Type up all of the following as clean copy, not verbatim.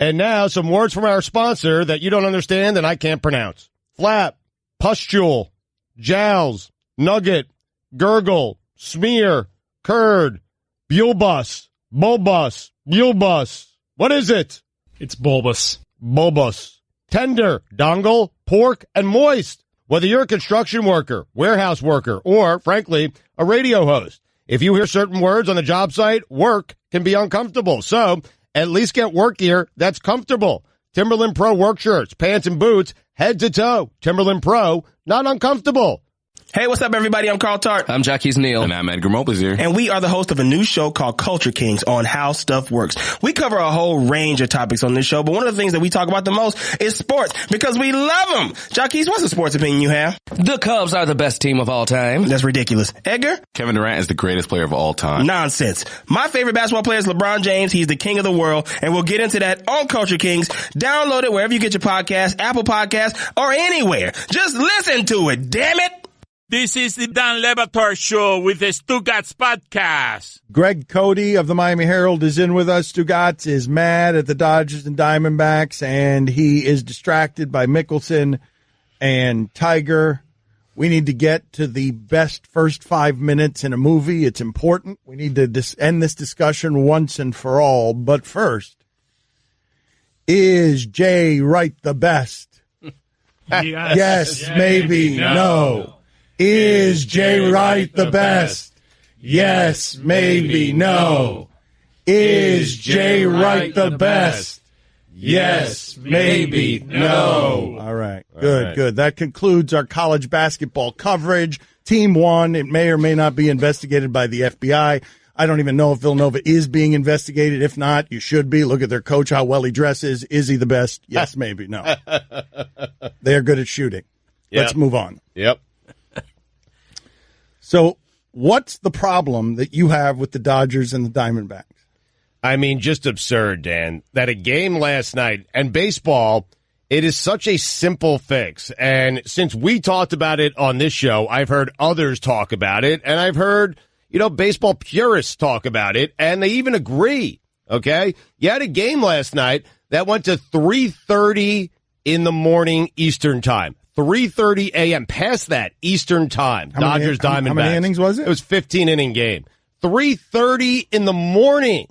And now some words from our sponsor that you don't understand and I can't pronounce. Flap, pustule, jowls, nugget, gurgle, smear, curd, bulbous, bulbous, bulbous. What is it? It's bulbous. Bulbous. Tender, dongle, pork, and moist. Whether you're a construction worker, warehouse worker, or, frankly, a radio host, if you hear certain words on the job site, work can be uncomfortable. So, at least get work gear that's comfortable. Timberland Pro work shirts, pants, and boots, head to toe. Timberland Pro, not uncomfortable. Hey, what's up, everybody? I'm Carl Tart. I'm Jackie's Neal. And I'm Edgar Mopes here. And we are the host of a new show called Culture Kings on how stuff works. We cover a whole range of topics on this show, but one of the things that we talk about the most is sports because we love them. Jackie, what's the sports opinion you have? The Cubs are the best team of all time. That's ridiculous. Edgar? Kevin Durant is the greatest player of all time. Nonsense. My favorite basketball player is LeBron James. He's the king of the world, and we'll get into that on Culture Kings. Download it wherever you get your podcasts, Apple Podcasts, or anywhere. Just listen to it, damn it. This is the Dan Le Batard Show with the Stugotz podcast. Greg Cote of the Miami Herald is in with us. Stugotz is mad at the Dodgers and Diamondbacks, and he is distracted by Mickelson and Tiger. We need to get to the best first 5 minutes in a movie. It's important. We need to end this discussion once and for all. But first, is Jay Wright the best? Yes, maybe, no. Is Jay Wright the best? Yes, maybe, no. Is Jay Wright the best? Yes, maybe, no. All right, good. That concludes our college basketball coverage. Team won. It may or may not be investigated by the FBI. I don't even know if Villanova is being investigated. If not, you should be. Look at their coach, how well he dresses. Is he the best? Yes, maybe, no. They're good at shooting. Yep. Let's move on. Yep. So what's the problem that you have with the Dodgers and the Diamondbacks? I mean, just absurd, Dan, that a game last night and baseball, it is such a simple fix. And since we talked about it on this show, I've heard others talk about it, and I've heard, baseball purists talk about it, and they even agree, okay? You had a game last night that went to 3:30 in the morning Eastern time. 3:30 a.m. Past that Eastern time. Dodgers, Diamondbacks. How many innings was it? It was 15-inning game. 3:30 in the morning.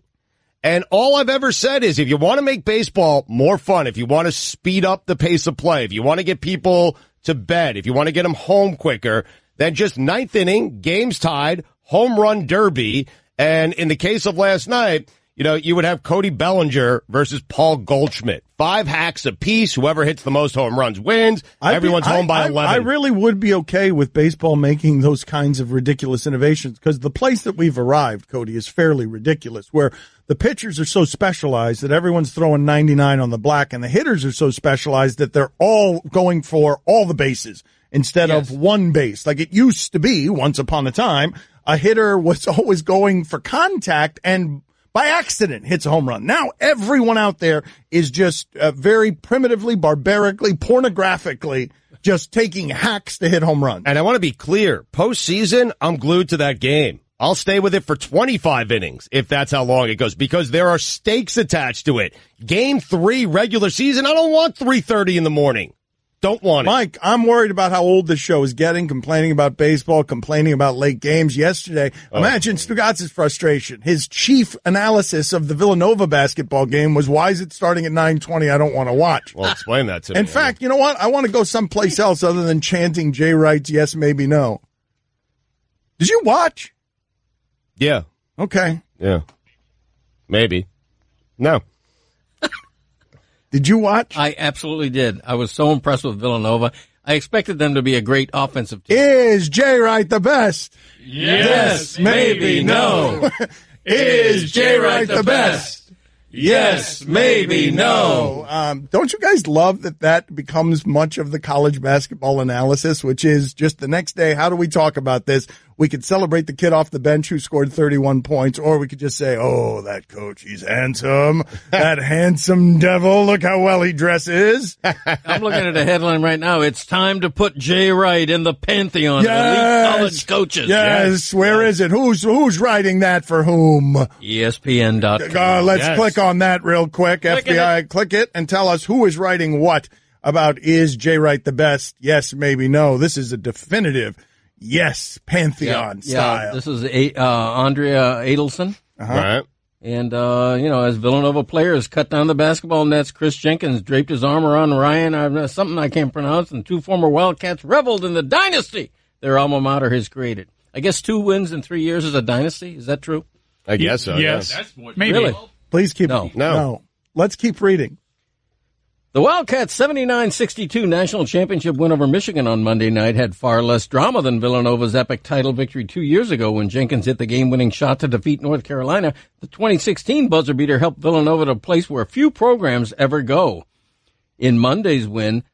And all I've ever said is if you want to make baseball more fun, if you want to speed up the pace of play, if you want to get people to bed, if you want to get them home quicker, then just ninth inning, games tied, home run derby. And in the case of last night, you would have Cody Bellinger versus Paul Goldschmidt. 5 hacks apiece. Whoever hits the most home runs wins. Everyone's home by 11. I really would be okay with baseball making those kinds of ridiculous innovations because the place that we've arrived, Cody, is fairly ridiculous, where the pitchers are so specialized that everyone's throwing 99 on the black, and the hitters are so specialized that they're all going for all the bases instead of one base. Like it used to be once upon a time, a hitter was always going for contact and by accident hits a home run. Now everyone out there is just very primitively, barbarically, pornographically just taking hacks to hit home runs. And I want to be clear, postseason, I'm glued to that game. I'll stay with it for 25 innings if that's how long it goes because there are stakes attached to it. Game 3 regular season, I don't want 3:30 in the morning. Don't want it. Mike, I'm worried about how old this show is getting, complaining about baseball, complaining about late games. Yesterday, imagine Stugotz's frustration. His chief analysis of the Villanova basketball game was, why is it starting at 9:20? I don't want to watch. Well, explain that to me. In fact, you know what? I want to go someplace else other than chanting Jay Wright's yes, maybe, no. Did you watch? Yeah. Okay. Yeah. Maybe. No. Did you watch? I absolutely did. I was so impressed with Villanova. I expected them to be a great offensive team. Is Jay Wright the best? Yes, maybe, no. Is Jay Wright the best? Yes, maybe, no. Don't you guys love that becomes much of the college basketball analysis, which is just the next day, how do we talk about this? We could celebrate the kid off the bench who scored 31 points, or we could just say, oh, that coach, he's handsome. That handsome devil, look how well he dresses. I'm looking at a headline right now. It's time to put Jay Wright in the pantheon of elite college coaches. Yes, where is it? Who's writing that for whom? ESPN.com. Let's click on that real quick. FBI, click it and tell us who is writing what about is Jay Wright the best? Yes, maybe no. This is a definitive yes, Pantheon style. Yeah, this is Andrea Adelson. Right. And, as Villanova players cut down the basketball nets, Chris Jenkins draped his arm around Ryan, something I can't pronounce, and 2 former Wildcats reveled in the dynasty their alma mater has created. I guess 2 wins in 3 years is a dynasty. Is that true? I guess so. Yes. Yeah. Maybe. Really? Please keep No. Let's keep reading. The Wildcats' 79-62 national championship win over Michigan on Monday night had far less drama than Villanova's epic title victory 2 years ago when Jenkins hit the game-winning shot to defeat North Carolina. The 2016 buzzer beater helped Villanova to a place where few programs ever go. In Monday's win,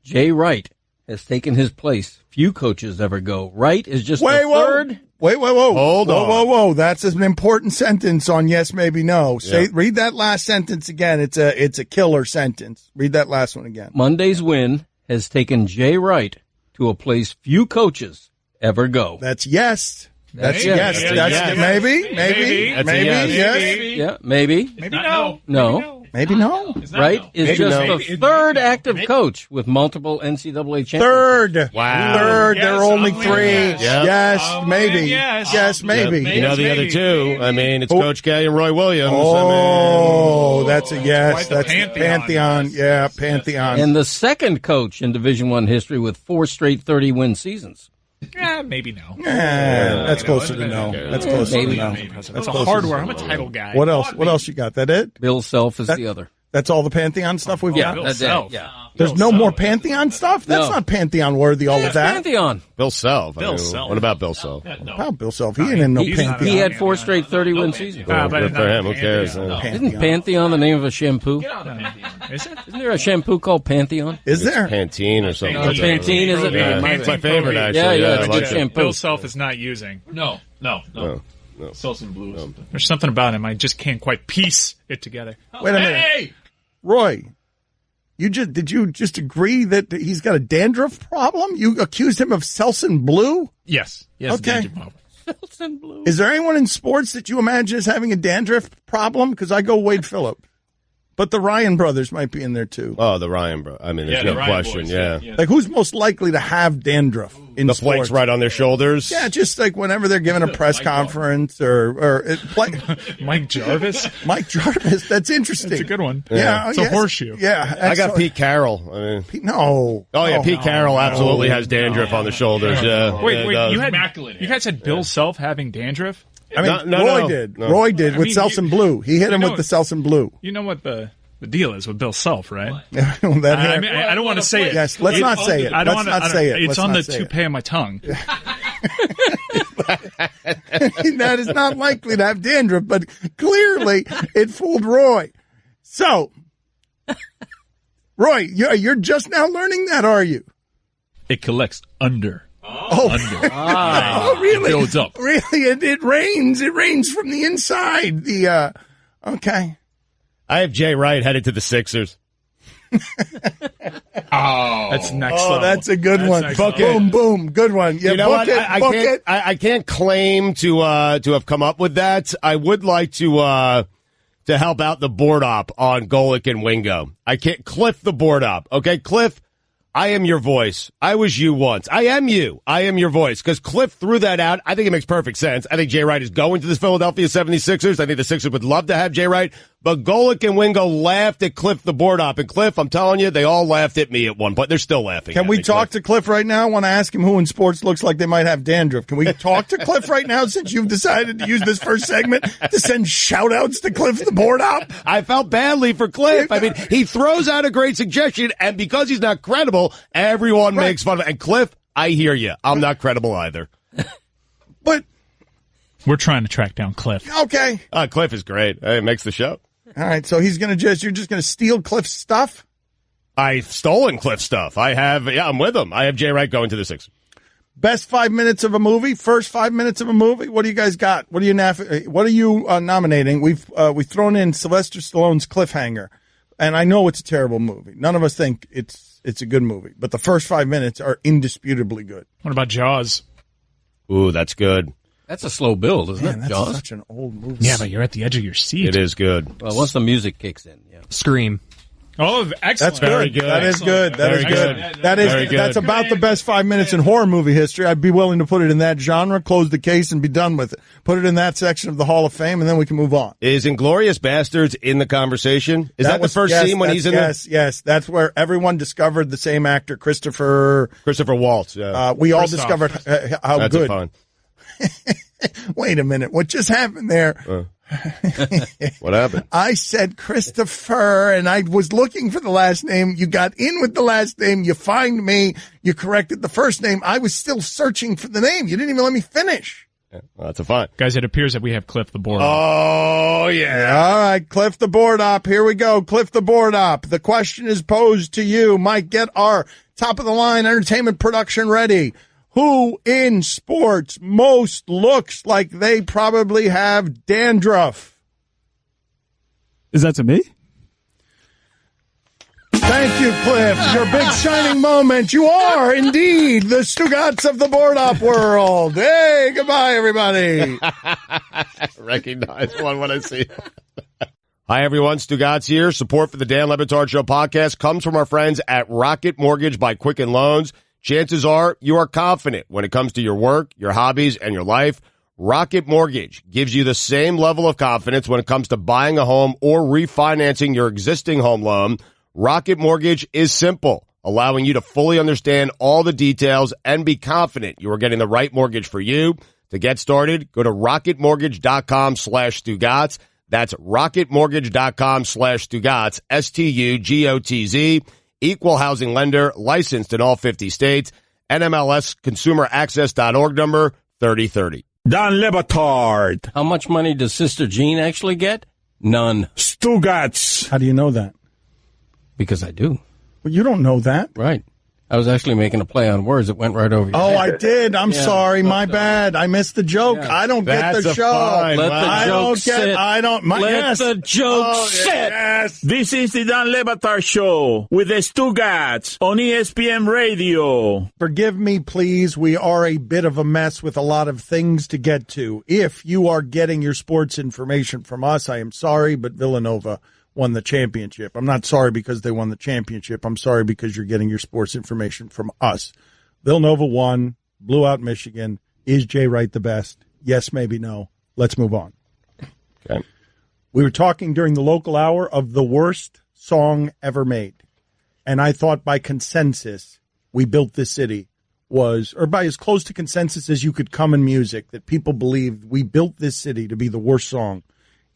Jay Wright has taken his place. Few coaches ever go. Wright is just the third. Whoa. Hold on. Whoa. That's an important sentence on yes, maybe no. Read that last sentence again. It's a killer sentence. Read that last one again. Monday's win has taken Jay Wright to a place few coaches ever go. That's yes. That's Maybe. yes. Yeah, That's yes. maybe. That's a yes. Yes. Yeah, maybe. Maybe no. No. Maybe no. Wright is Maybe just no. the third active coach with multiple NCAA championships. Third. Wow. Third. Yes, there are only only 3. yes. Yep. Yes, maybe. Yes. Yes, maybe. You know the other Maybe. 2. I mean, it's Coach K and Roy Williams. Oh, that's a yes. quite the That's pantheon. Yeah, Pantheon. And the second coach in Division I history with 4 straight 30-win seasons. Maybe no. That's closer to no. That's closer to no. That's a hardware. I'm a title guy. What else? What else you got? That it? Bill Self is the other. That's all the Pantheon stuff we've got? Bill that's Self. it. Yeah. There's no more Pantheon stuff? That's No. not Pantheon worthy, all of that. Pantheon. Bill Self. Bill Self. What about Bill Self? Wow, Bill Self. He ain't in no He Pantheon. had 4 straight 30-win seasons. Well, but good not for him. Who Pantheon. cares? Isn't Pantheon the name of a shampoo? Is it? Isn't there a shampoo called Pantheon? Is there? Pantene or something. Or Pantene, is it? Yeah, Might it's be. my favorite, actually. Yeah, I it's a like good it. shampoo. Bill Self is not using. No. No. Selsun Blue. or something. There's something about him. I just can't quite piece it together. Wait a minute. Hey! Roy, did you just agree that he's got a dandruff problem? You accused him of Selsun Blue? Yes. Okay. Selsun Blue. Is there anyone in sports that you imagine is having a dandruff problem? Because I go Wade Phillip. But the Ryan brothers might be in there too. Oh, the Ryan bro. I mean, there's the no Ryan question. boys, Yeah. Like, who's most likely to have dandruff in The sports? flakes right on their shoulders. Yeah, just like whenever they're giving a press conference or Mike Jarvis. Mike Jarvis. That's interesting. That's a good one. Yeah, It's a horseshoe. Yeah, I got excellent. Pete Carroll. I mean, No. oh yeah, Pete no, Carroll no. absolutely has dandruff on the shoulders. Yeah. Wait, Yeah, he does. you guys had Bill Self having dandruff? I mean, No, Roy no. did. No. Roy did with mean, Selsun Blue. He hit you him know with the Selsun Blue. You know what the deal is with Bill Self, right? That I hair- mean, I don't want to say it. yes, let's not say it. I don't Let's want not say it. It's Let's on not the say it. toupee of my tongue. That is not likely to have dandruff, but clearly it fooled Roy. So, Roy, you're just now learning that, are you? It collects under. Oh, really? It builds up. Really? It rains. It rains from the inside. Okay. I have Jay Wright headed to the Sixers. That's next level. That's a good one. next Book level. it. Boom. Good one. Yeah, You know book what? it. Book it. I can't claim to have come up with that. I would like to help out the board op on Golick and Wingo. I can't Cliff the board op. Okay, Cliff, I am your voice. I was you once. I am you. I am your voice. Because Cliff threw that out. I think it makes perfect sense. I think Jay Wright is going to the Philadelphia 76ers. I think the Sixers would love to have Jay Wright. But Golick and Wingo laughed at Cliff the board op. And Cliff, I'm telling you, they all laughed at me at one point. They're still laughing. Can at we me, talk Cliff. to Cliff right now? I want to ask him who in sports looks like they might have dandruff. Can we talk to Cliff right now since you've decided to use this first segment to send shout-outs to Cliff the board op? I felt badly for Cliff. I mean, he throws out a great suggestion, and because he's not credible, everyone makes fun of it. And Cliff, I hear you. I'm not credible either. But, We're trying to track down Cliff. okay. Cliff is great. It makes the show. All right, so you're just going to steal Cliff's stuff? I've stolen Cliff stuff. I'm with him. I have Jay Wright going to the Sixers. Best 5 minutes of a movie, first 5 minutes of a movie. What do you guys got? What are you nominating? We've thrown in Sylvester Stallone's Cliffhanger, and I know it's a terrible movie. None of us think it's a good movie, but the first 5 minutes are indisputably good. What about Jaws? Ooh, that's good. That's a slow build, isn't it, That's Jaws? such an old movie. Yeah, but you're at the edge of your seat. It is good. Well, once the music kicks in, yeah. Scream. Oh, excellent. That's good. Very good. That is good. That is good. Very good. That's about the best 5 minutes in horror movie history. I'd be willing to put it in that genre, close the case, and be done with it. Put it in that section of the Hall of Fame, and then we can move on. Is Inglourious Bastards in the conversation? Is that the first scene when he's in there? Yes. That's where everyone discovered the same actor, Christopher Waltz. Yeah. We all Christoph. discovered how That's good. fun. Wait a minute. What just happened there? What happened? I said Christopher, and I was looking for the last name. You got in with the last name. You find me. You corrected the first name. I was still searching for the name. You didn't even let me finish. Yeah, well, that's a fun. Guys, it appears that we have Cliff the board. Oh, yeah. All right, Cliff the board up. Here we go. Cliff the board up. The question is posed to you. Mike, get our top of the line entertainment production ready. Who in sports most looks like they probably have dandruff? Is that to me? Thank you, Cliff. Your big shining moment. You are indeed the Stugotz of the board up world. Hey, goodbye, everybody. Recognize one when I see it. Hi, everyone. Stugotz here. Support for the Dan Le Batard Show podcast comes from our friends at Rocket Mortgage by Quicken Loans. Chances are you are confident when it comes to your work, your hobbies, and your life. Rocket Mortgage gives you the same level of confidence when it comes to buying a home or refinancing your existing home loan. Rocket Mortgage is simple, allowing you to fully understand all the details and be confident you are getting the right mortgage for you. To get started, go to rocketmortgage.com/Stugotz. That's rocketmortgage.com/Stugotz, STUGOTZ. Equal housing lender, licensed in all 50 states, NMLS consumeraccess.org number 3030. Dan Le Batard. How much money does Sister Jean actually get? None. Stugotz. How do you know that? Because I do. Well, you don't know that. Right. I was actually making a play on words. It went right over your head. I did. I'm sorry. My bad. I missed the joke. Yeah. I don't get the show. Let the joke sit. Let the joke sit. Yes. This is the Dan Le Batard Show with the Stugotz on ESPN Radio. Forgive me, please. We are a bit of a mess with a lot of things to get to. If you are getting your sports information from us, I am sorry, but Villanova won the championship. I'm not sorry because they won the championship. I'm sorry because you're getting your sports information from us. Villanova won, blew out Michigan. Is Jay Wright the best? Yes, maybe no. Let's move on. Okay. We were talking during the local hour of the worst song ever made. And I thought by consensus, We Built This City was, or by as close to consensus as you could come in music, that people believed We Built This City to be the worst song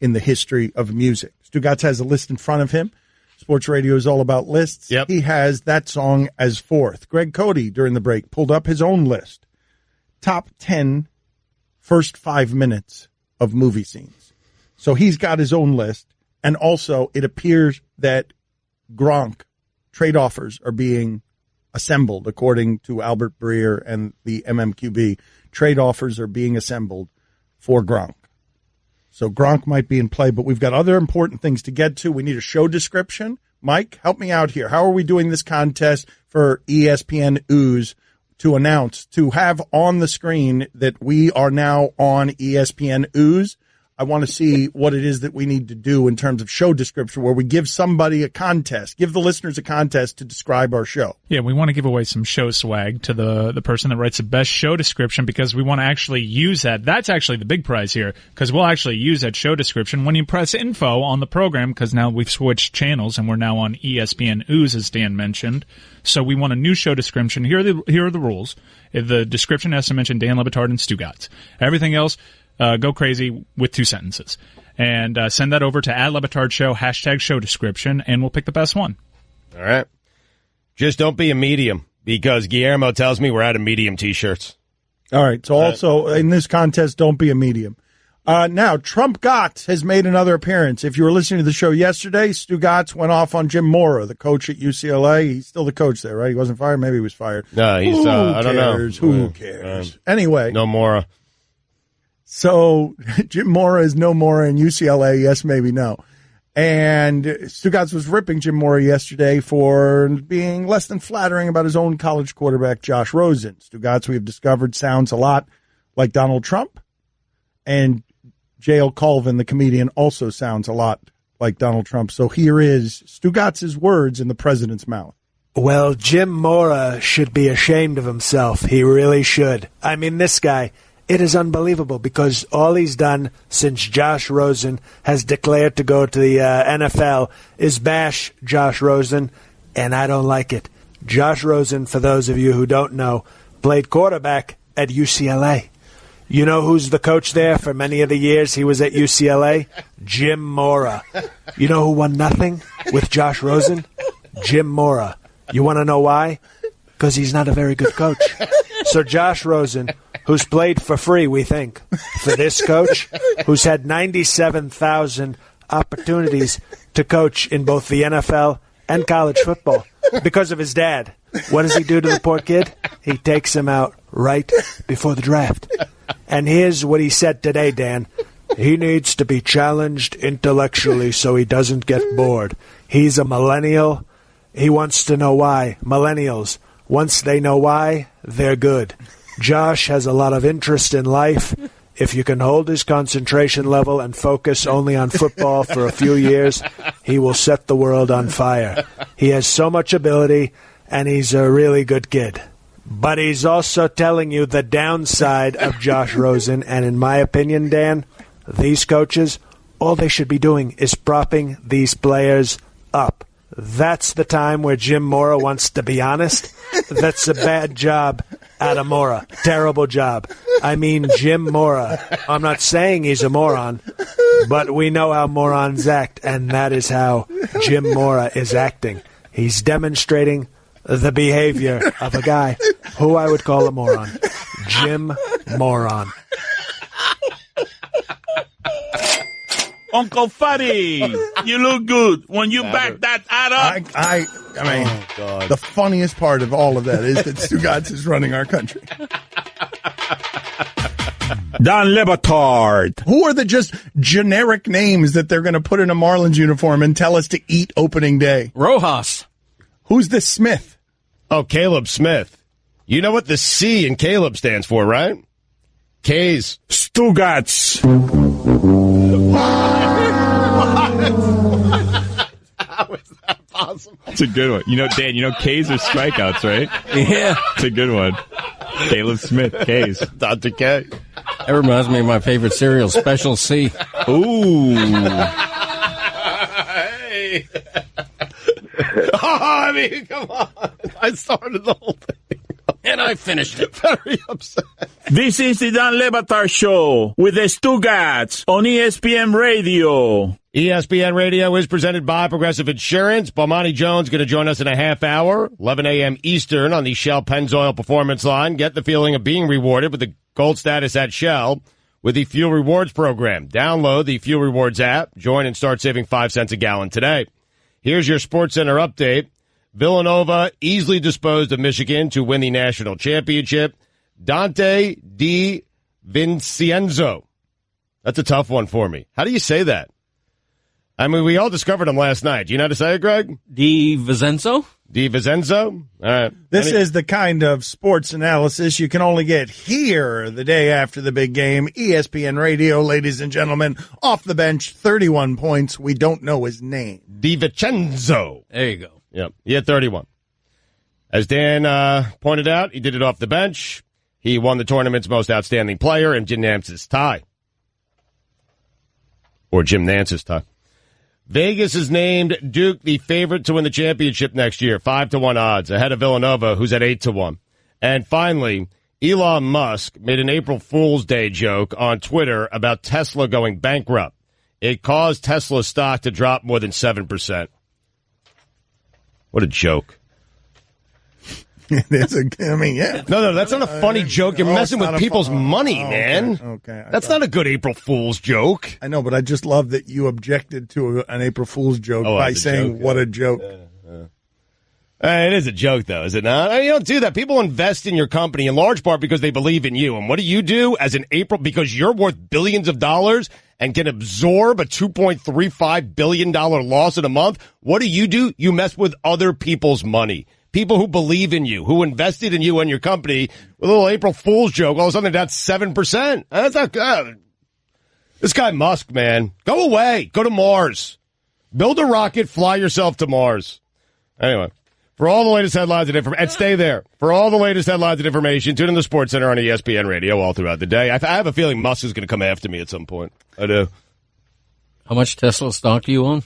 in the history of music. Stugotz has a list in front of him. Sports radio is all about lists. Yep. He has that song as fourth. Greg Cote, during the break, pulled up his own list. Top 10 first 5 minutes of movie scenes. So he's got his own list. And also, it appears that Gronk trade offers are being assembled, according to Albert Breer and the MMQB. Trade offers are being assembled for Gronk. So Gronk might be in play, but we've got other important things to get to. We need a show description. Mike, help me out here. How are we doing this contest for ESPN Ooze to announce, to have on the screen that we are now on ESPN Ooze? I want to see what it is that we need to do in terms of show description, where we give somebody a contest, give the listeners a contest to describe our show. Yeah, we want to give away some show swag to the person that writes the best show description, because we want to actually use that. That's actually the big prize here, because we'll actually use that show description when you press info on the program, because now we've switched channels and we're now on ESPN Ooze, as Dan mentioned. So we want a new show description. Here are the rules. The description has to mention Dan Le Batard and Stugotz. Everything else, go crazy with 2 sentences. And send that over to @LeBatardShow, #show description, and we'll pick the best one. All right. Just don't be a medium, because Guillermo tells me we're out of medium T-shirts. All right. So also in this contest, don't be a medium. Now, Trump Gotts has made another appearance. If you were listening to the show yesterday, Stugotz went off on Jim Mora, the coach at UCLA. He's still the coach there, right? He wasn't fired? Maybe he was fired. No, he's, I don't know. Who cares? Anyway. No Mora. So, Jim Mora is no Mora in UCLA, yes, maybe no. And Stugotz was ripping Jim Mora yesterday for being less than flattering about his own college quarterback, Josh Rosen. Stugotz, we have discovered, sounds a lot like Donald Trump. And J.L. Colvin, the comedian, also sounds a lot like Donald Trump. So here is Stugotz's words in the president's mouth. Well, Jim Mora should be ashamed of himself. He really should. I mean, this guy, it is unbelievable because all he's done since Josh Rosen has declared to go to the NFL is bash Josh Rosen, and I don't like it. Josh Rosen, for those of you who don't know, played quarterback at UCLA. You know who's the coach there for many of the years he was at UCLA? Jim Mora. You know who won nothing with Josh Rosen? Jim Mora. You want to know why? Because he's not a very good coach. So Josh Rosen, who's played for free, we think, for this coach, who's had 97,000 opportunities to coach in both the NFL and college football because of his dad. What does he do to the poor kid? He takes him out right before the draft. And here's what he said today, Dan. He needs to be challenged intellectually so he doesn't get bored. He's a millennial. He wants to know why. Millennials, once they know why, they're good. Josh has a lot of interest in life. If you can hold his concentration level and focus only on football for a few years, he will set the world on fire. He has so much ability, and he's a really good kid. But he's also telling you the downside of Josh Rosen, and in my opinion, Dan, these coaches, all they should be doing is propping these players up. That's the time where Jim Mora wants to be honest. That's a bad job out of Mora. Terrible job. I mean, Jim Mora. I'm not saying he's a moron, but we know how morons act, and that is how Jim Mora is acting. He's demonstrating the behavior of a guy who I would call a moron. Jim Moron. Uncle Fuddy, you look good when you back that ad up. I mean, the funniest part of all of that is that Stugotz is running our country. Don Batard. Who are the just generic names that they're going to put in a Marlins uniform and tell us to eat opening day? Rojas. Who's this Smith? Oh, Caleb Smith. You know what the C in Caleb stands for, right? K's. Stugotz. How is that possible? It's a good one. You know, Dan, K's are strikeouts, right? Yeah. It's a good one. Caleb Smith, K's. Dr. K. That reminds me of my favorite cereal, Special C. Ooh. Hey. I mean, come on. I started the whole thing. And I finished it. Very upset. This is the Don Batard Show with the Stugotz on ESPN Radio. ESPN Radio is presented by Progressive Insurance. Bomani Jones going to join us in a half hour, 11 a.m. Eastern on the Shell Pennzoil Performance Line. Get the feeling of being rewarded with the gold status at Shell with the Fuel Rewards program. Download the Fuel Rewards app. Join and start saving 5 cents a gallon today. Here's your SportsCenter update. Villanova easily disposed of Michigan to win the national championship. Dante DiVincenzo. That's a tough one for me. How do you say that? I mean, we all discovered him last night. Do you know how to say it, Greg? DiVincenzo? DiVincenzo? All right. This is the kind of sports analysis you can only get here the day after the big game. ESPN Radio, ladies and gentlemen, off the bench, 31 points. We don't know his name. DiVincenzo. There you go. Yep, he had 31. As Dan pointed out, he did it off the bench. He won the tournament's most outstanding player and Jim Nance's tie. Or Jim Nance's tie. Vegas has named Duke the favorite to win the championship next year, 5-1 odds, ahead of Villanova, who's at 8-1. And finally, Elon Musk made an April Fool's Day joke on Twitter about Tesla going bankrupt. It caused Tesla stock to drop more than 7%. What a joke. It is yeah. No, that's not a funny joke. You're messing with people's money, man. Okay. That's not a good April Fool's joke. I know, but I just love that you objected to an April Fool's joke by saying, what a joke. It is a joke, though, is it not? I mean, you don't do that. People invest in your company in large part because they believe in you. And what do you do as an April? Because you're worth billions of dollars and can absorb a $2.35 billion loss in a month. What do? You mess with other people's money. People who believe in you, who invested in you and your company with a little April Fool's joke. All of a sudden, that's 7%. That's not good. This guy Musk, man, go away. Go to Mars. Build a rocket. Fly yourself to Mars. Anyway. For all the latest headlines and information, and stay there. For all the latest headlines and information, tune in the Sports Center on ESPN Radio all throughout the day. I have a feeling Musk is going to come after me at some point. I do. How much Tesla stock do you own?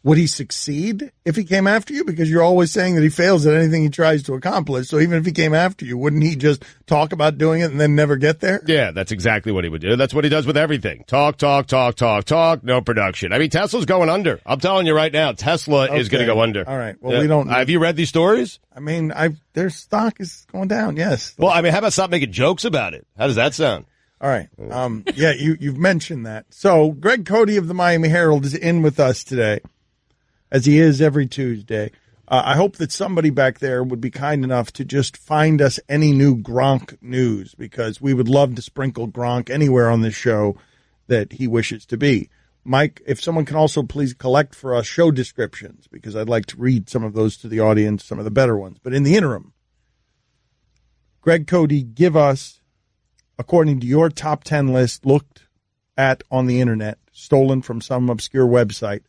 Would he succeed if he came after you? Because you're always saying that he fails at anything he tries to accomplish. So even if he came after you, wouldn't he just talk about doing it and then never get there? Yeah, that's exactly what he would do. That's what he does with everything. Talk, no production. I mean, Tesla's going under. I'm telling you right now, Tesla is going to go under. All right. Well, we don't. Have you read these stories? I mean, their stock is going down, yes. Well, I mean, how about stop making jokes about it? How does that sound? All right. Yeah, you've mentioned that. So Greg Cote of the Miami Herald is in with us today, as he is every Tuesday. I hope that somebody back there would be kind enough to just find us any new Gronk news, because we would love to sprinkle Gronk anywhere on this show that he wishes to be. Mike, if someone can also please collect for us show descriptions, because I'd like to read some of those to the audience, some of the better ones. But in the interim, Greg Cote, give us, according to your top 10 list looked at on the internet, stolen from some obscure website,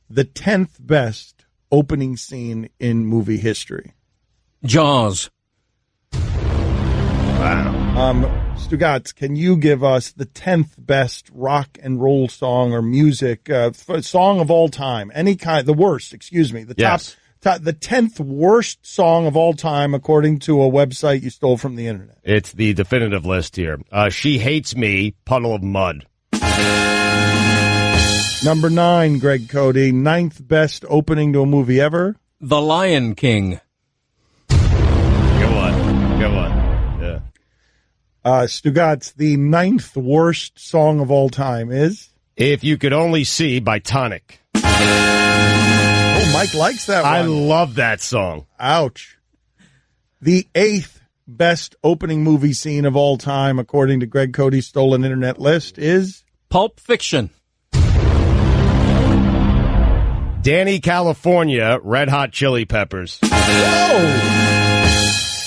the 10th best opening scene in movie history. Jaws. Wow. Stugotz, can you give us the 10th best rock and roll song or music, song of all time? Any kind, the worst, excuse me. The the 10th worst song of all time, according to a website you stole from the internet. It's the definitive list here. She Hates Me, Puddle of Mud. Number 9, Greg Cote, 9th best opening to a movie ever. The Lion King. Go on. Yeah. Stugotz, the 9th worst song of all time is? If You Could Only See by Tonic. Oh, Mike likes that one. I love that song. Ouch. The 8th best opening movie scene of all time, according to Greg Cote's stolen internet list, is? Pulp Fiction. Danny California, Red Hot Chili Peppers.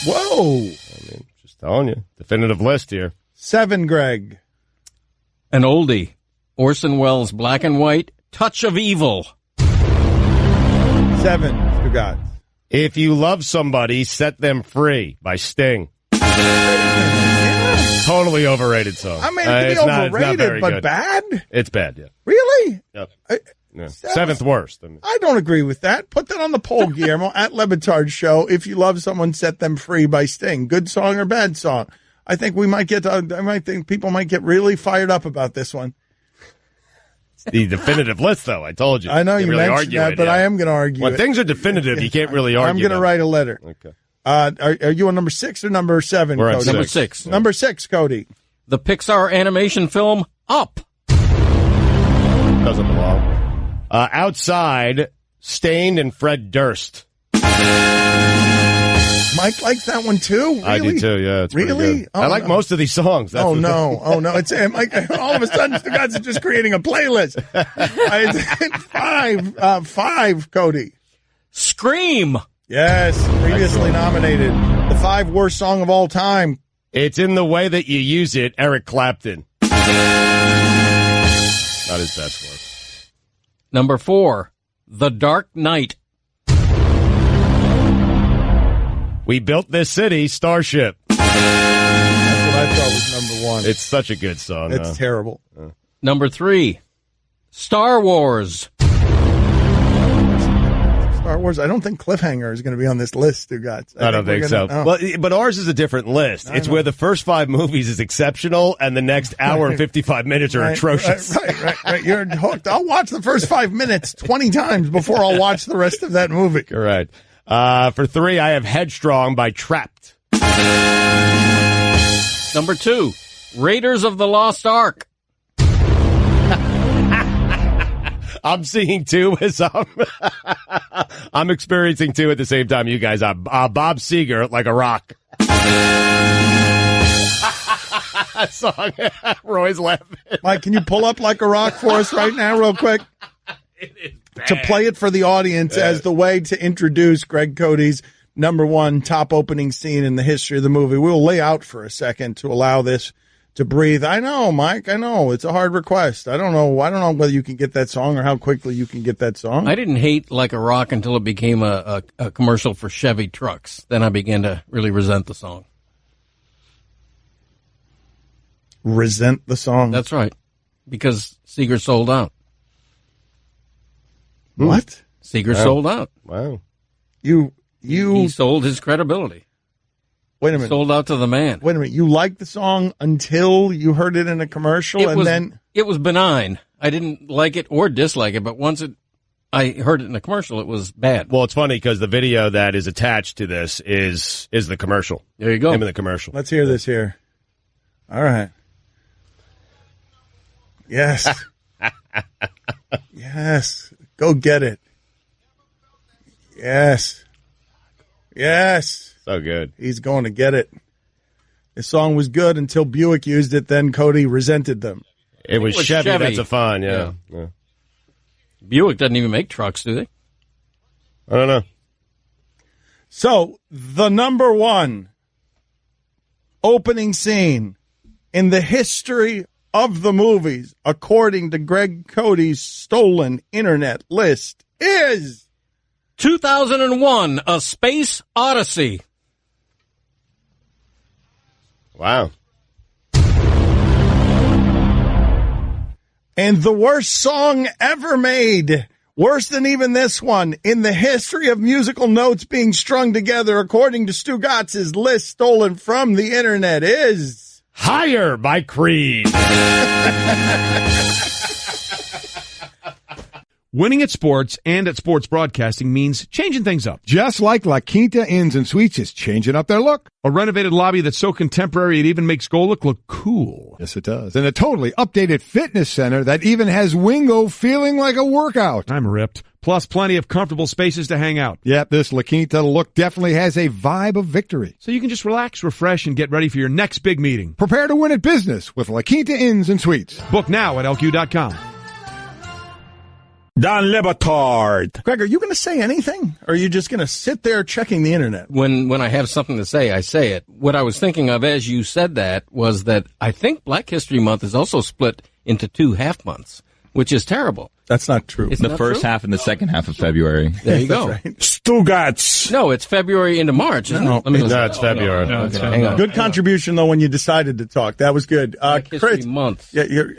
Whoa. I mean, just telling you. Definitive list here. 7, Greg. An oldie. Orson Welles' Black and White, Touch of Evil. 7, Stugotz. If You Love Somebody, Set Them Free by Sting. Totally overrated song. I mean, it could be overrated, but good. Bad? It's bad, yeah. Really? Yep. Yeah. 7th worst. I don't agree with that. Put that on the poll, Guillermo, at Le Batard Show. If You Love Someone, Set Them Free by Sting. Good song or bad song? I think we might get. I might think people might get really fired up about this one. It's the definitive list, though. I told you. I know you really mentioned that, but I am going to argue. When things are definitive, you can't really argue. I'm going to write a letter. Okay. Are you on number 6 or number 7? We're at number 6. Number 6, Cote. The Pixar animation film Up. Doesn't belong. Outside, Stained and Fred Durst. Mike likes that one too. Really? I do too. Yeah, it's really. Good. I like most of these songs. That's no! It's Mike. All of a sudden, Stugotz is just creating a playlist. 5, Cote. Scream. Yes, previously nominated. The 5 worst song of all time. It's In the Way That You Use It, Eric Clapton. Not his best work. Number 4, The Dark Knight. We Built This City, Starship. That's what I thought was number 1. It's such a good song. It's terrible. Number 3, Star Wars. Star Wars. I don't think Cliffhanger is going to be on this list, Stugotz. I don't think so. Well, but ours is a different list. It's where the first 5 movies is exceptional, and the next hour and 55 minutes are atrocious. Right. You're hooked. I'll watch the first 5 minutes 20 times before I'll watch the rest of that movie. Correct. For 3, I have Headstrong by Trapped. Number 2, Raiders of the Lost Ark. I'm seeing 2 as I'm experiencing 2 at the same time you guys are. Bob Seger, Like a Rock. Song. Roy's laughing. Mike, can you pull up Like a Rock for us right now real quick? To play it for the audience as the way to introduce Greg Cote's number 1 top opening scene in the history of the movie. We'll lay out for a second to allow this to breathe. I know, Mike. I know. It's a hard request. I don't know whether you can get that song or how quickly you can get that song. I didn't hate Like a Rock until it became a commercial for Chevy trucks. Then I began to really resent the song. Resent the song? That's right. Because Seeger sold out. What? Seeger sold out. Wow. He sold his credibility. Wait a minute. Sold out to the man. Wait a minute. You liked the song until you heard it in a commercial, then it was benign. I didn't like it or dislike it, but once I heard it in a commercial, it was bad. Well, it's funny because the video that is attached to this is the commercial. There you go. Him in the commercial. Let's hear this here. All right. Yes. Yes. Go get it. Yes. Yes. So good. He's going to get it. This song was good until Buick used it, then Cody resented them. It was Chevy. That's a fun, yeah. Buick doesn't even make trucks, do they? I don't know. So, the number 1 opening scene in the history of the movies, according to Greg Cote's stolen internet list, is 2001, A Space Odyssey. Wow. And the worst song ever made, worse than even this one, in the history of musical notes being strung together, according to Stugotz's list stolen from the internet, is Higher by Creed. Winning at sports and at sports broadcasting means changing things up. Just like La Quinta Inns and Suites is changing up their look. A renovated lobby that's so contemporary it even makes Golick look cool. Yes, it does. And a totally updated fitness center that even has Wingo feeling like a workout. I'm ripped. Plus plenty of comfortable spaces to hang out. Yep, this La Quinta look definitely has a vibe of victory. So you can just relax, refresh, and get ready for your next big meeting. Prepare to win at business with La Quinta Inns and Suites. Book now at LQ.com. Don Le Batard. Greg, are you going to say anything? Or are you just going to sit there checking the internet? When I have something to say, I say it. What I was thinking of as you said that was that I think Black History Month is also split into 2 half months, which is terrible. That's not true. It's the first half and the second half of February. There you go. Right. Stugotz. No, it's February into March, isn't it? No, it's February. No, it's Hang on. Good contribution, though, when you decided to talk. That was good. Black History Chris, Month. Yeah, you're...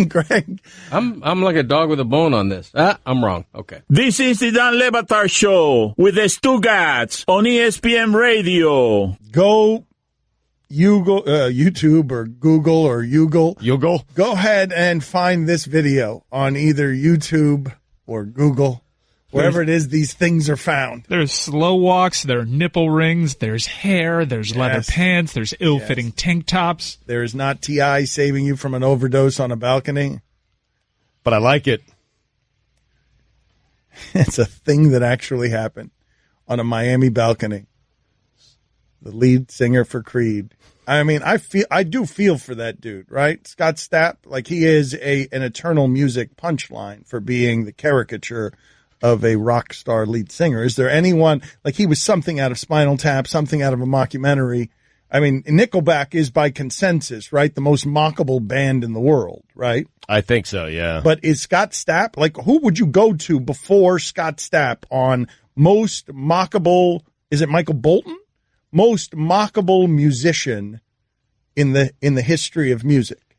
Greg. I'm like a dog with a bone on this. I'm wrong. Okay. This is the Don Le Batard Show with the Stugotz on ESPN Radio. Go YouTube or Google or Google. Go ahead and find this video on either YouTube or Google, wherever it is these things are found. There's slow walks, there are nipple rings, there's hair, there's leather pants, there's ill-fitting tank tops. There is not T.I. saving you from an overdose on a balcony. But I like it. It's a thing that actually happened on a Miami balcony. The lead singer for Creed. I mean, I do feel for that dude, right? Scott Stapp, like he is an eternal music punchline for being the caricature of a rock star lead singer. Is there anyone, like he was something out of Spinal Tap, something out of a mockumentary. I mean, Nickelback is by consensus, right? The most mockable band in the world, right? I think so, yeah. But is Scott Stapp, like who would you go to before Scott Stapp on most mockable, is it Michael Bolton? Most mockable musician in the history of music?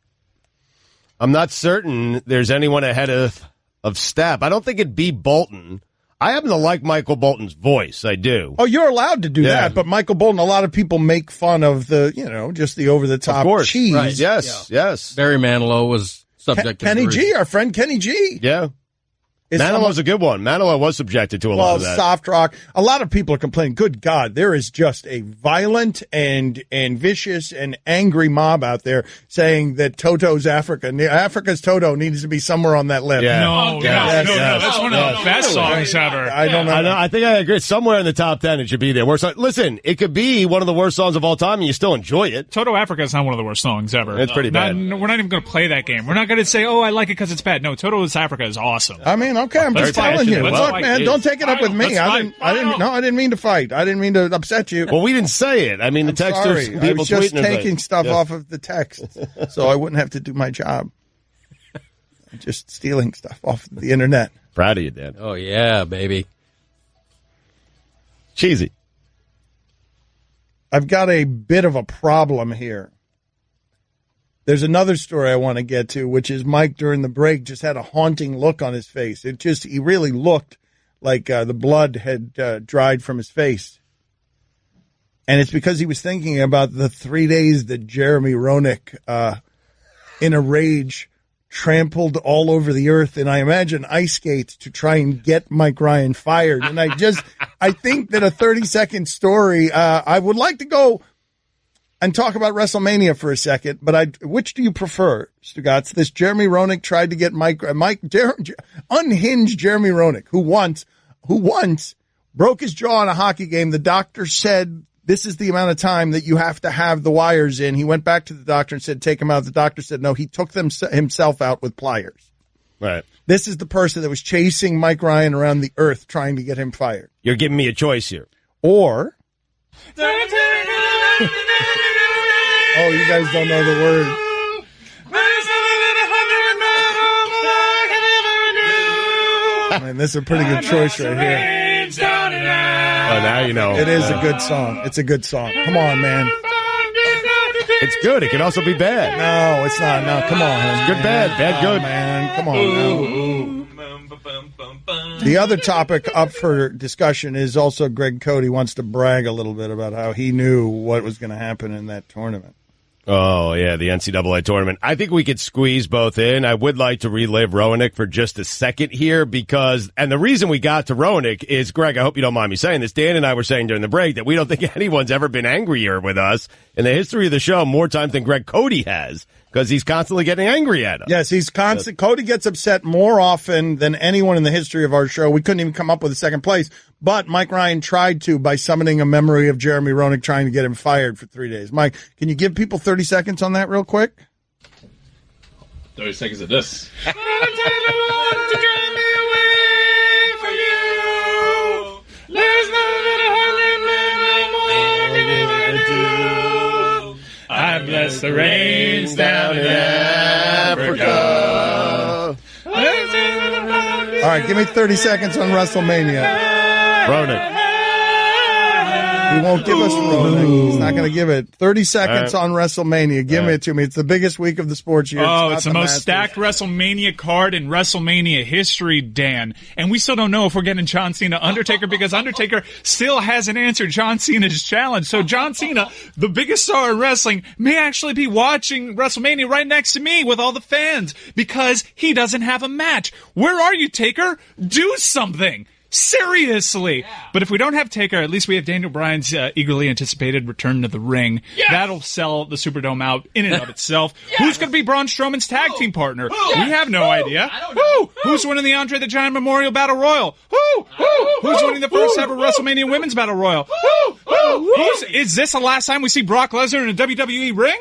I'm not certain there's anyone ahead of Stapp. I don't think it'd be Bolton. I happen to like Michael Bolton's voice. I do. Oh, you're allowed to do that, but Michael Bolton, a lot of people make fun of the, just the over-the-top cheese. Right. Yes, yes. Barry Manilow was subject to Kenny G, our friend Kenny G. Yeah. Manilou's a good one. Manilow was subjected to a lot of that. Soft rock. A lot of people are complaining, good God, there is just a violent and vicious and angry mob out there saying that Toto's Africa's Toto needs to be somewhere on that list. Yeah. No, that's one of the best songs ever. I don't know. I think I agree. Somewhere in the top 10 it should be there. Listen, it could be one of the worst songs of all time and you still enjoy it. Toto Africa is not one of the worst songs ever. It's pretty bad. We're not even going to play that game. We're not going to say, oh, I like it because it's bad. No, Toto's Africa is awesome. I mean, okay, I'm just telling you. Look, man, don't take it up with me. I didn't mean to fight. I didn't mean to upset you. Well, we didn't say it. I mean, the texters, people I was just tweeting taking stuff off of the text, so I wouldn't have to do my job. I'm just stealing stuff off the internet. Proud of you, Dan. Oh, yeah, baby. Cheesy. I've got a bit of a problem here. There's another story I want to get to, which is Mike during the break just had a haunting look on his face. He really looked like the blood had dried from his face. And it's because he was thinking about the 3 days that Jeremy Roenick, in a rage, trampled all over the earth. And I imagine ice skates to try and get Mike Ryan fired. And I think that a 30-second story, I would like to go and talk about WrestleMania for a second, but which do you prefer, Stugotz? This Jeremy Roenick tried to get unhinged Jeremy Roenick, who once broke his jaw in a hockey game. The doctor said, this is the amount of time that you have to have the wires in. He went back to the doctor and said, take him out. The doctor said, no, he took them himself out with pliers. Right. This is the person that was chasing Mike Ryan around the earth trying to get him fired. You're giving me a choice here. Or... Oh, you guys don't know the word. Man, this is a pretty good choice right here. Oh, now you know. It is a good song. It's a good song. Come on, man. It's good. It can also be bad. No, it's not. No, come on. It's good, bad, good. Man, come on. Now. The other topic up for discussion is also Greg Cote. He wants to brag a little bit about how he knew what was going to happen in that tournament. Oh, yeah, the NCAA tournament. I think we could squeeze both in. I would like to relive Roenick for just a second here and the reason we got to Roenick is, Greg, I hope you don't mind me saying this. Dan and I were saying during the break that we don't think anyone's ever been angrier with us in the history of the show more times than Greg Cote has, because he's constantly getting angry at us. Yes, he's constant. Cote gets upset more often than anyone in the history of our show. We couldn't even come up with a second place. But Mike Ryan tried to by summoning a memory of Jeremy Roenick trying to get him fired for 3 days. Mike, can you give people 30 seconds on that real quick? 30 seconds of this. I bless the rains down in Africa. All right, give me 30 seconds on WrestleMania. Roenick. He won't give us Roenick. He's not going to give it. 30 seconds on WrestleMania. Give it to me. It's the biggest week of the sports year. Oh, it's the most stacked WrestleMania card in WrestleMania history, Dan. And we still don't know if we're getting John Cena Undertaker because Undertaker still hasn't answered John Cena's challenge. So John Cena, the biggest star in wrestling, may actually be watching WrestleMania right next to me with all the fans because he doesn't have a match. Where are you, Taker? Do something. Seriously. Yeah. But if we don't have Taker, at least we have Daniel Bryan's eagerly anticipated return to the ring. Yes. That'll sell the Superdome out in and of itself. Yes. Who's going to be Braun Strowman's tag team partner? We have no idea. Who's winning the Andre the Giant Memorial Battle Royal? Who's winning the first ever WrestleMania Women's Battle Royal? Is this the last time we see Brock Lesnar in a WWE ring?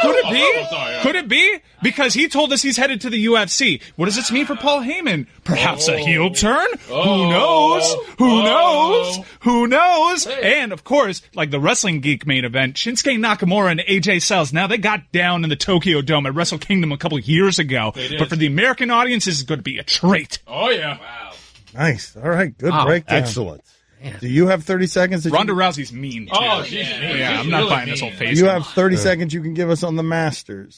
Could it be? Could it be? Because he told us he's headed to the UFC. What does this mean for Paul Heyman? Perhaps a heel turn? Who knows? Who knows? Who knows? And, of course, like the Wrestling Geek main event, Shinsuke Nakamura and AJ Styles. Now, they got down in the Tokyo Dome at Wrestle Kingdom a couple of years ago. But for the American audience, this is going to be a treat. Oh, yeah. Wow. Nice. All right. Good breakdown. Excellent. Man. Do you have 30 seconds? Ronda Rousey's mean, too. Oh, she's mean. Yeah, I'm not buying this whole face. You have 30 seconds you can give us on the Masters.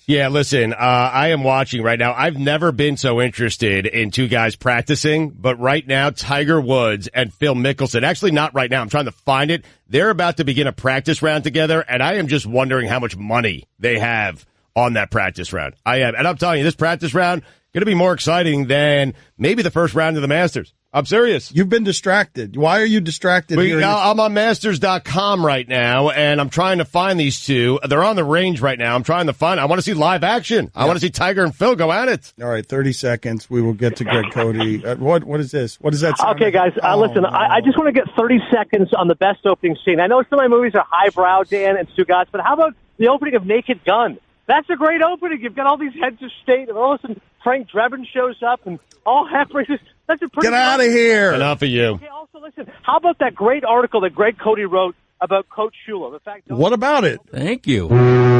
Yeah, listen, I am watching right now. I've never been so interested in two guys practicing, but right now, Tiger Woods and Phil Mickelson, actually not right now, I'm trying to find it. They're about to begin a practice round together, and I am just wondering how much money they have on that practice round. I am. And I'm telling you, this practice round Going to be more exciting than maybe the first round of the Masters. I'm serious. You've been distracted. Why are you distracted? I'm on Masters.com right now, and I'm trying to find these two. They're on the range right now. I'm trying to find. I want to see live action. I want to see Tiger and Phil go at it. All right, 30 seconds. We will get to Greg Cote. What is this? What does that sound Okay, guys, listen, no. I just want to get 30 seconds on the best opening scene. I know some of my movies are highbrow, Dan and Stugotz, but how about the opening of Naked Gun? That's a great opening. You've got all these heads of state, and all of a sudden Frank Drebin shows up, and all heck breaks. That's a pretty Get out of here. Enough of you. Okay, also, listen, how about that great article that Greg Cote wrote about Coach Shula? In fact, what about it? Thank you.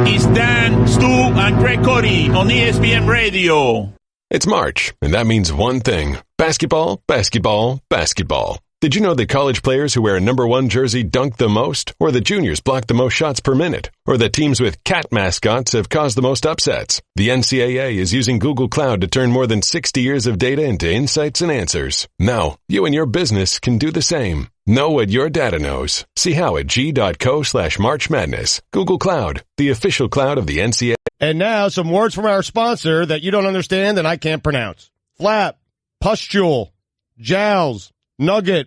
It's Dan, Stu, and Greg Cote on ESPN Radio. It's March, and that means one thing. Basketball, basketball, basketball. Did you know that college players who wear a number 1 jersey dunk the most? Or that juniors block the most shots per minute? Or that teams with cat mascots have caused the most upsets? The NCAA is using Google Cloud to turn more than 60 years of data into insights and answers. Now, you and your business can do the same. Know what your data knows. See how at g.co/March Madness. Google Cloud, the official cloud of the NCAA. And now some words from our sponsor that you don't understand and I can't pronounce. Flap, pustule, jowls, nugget,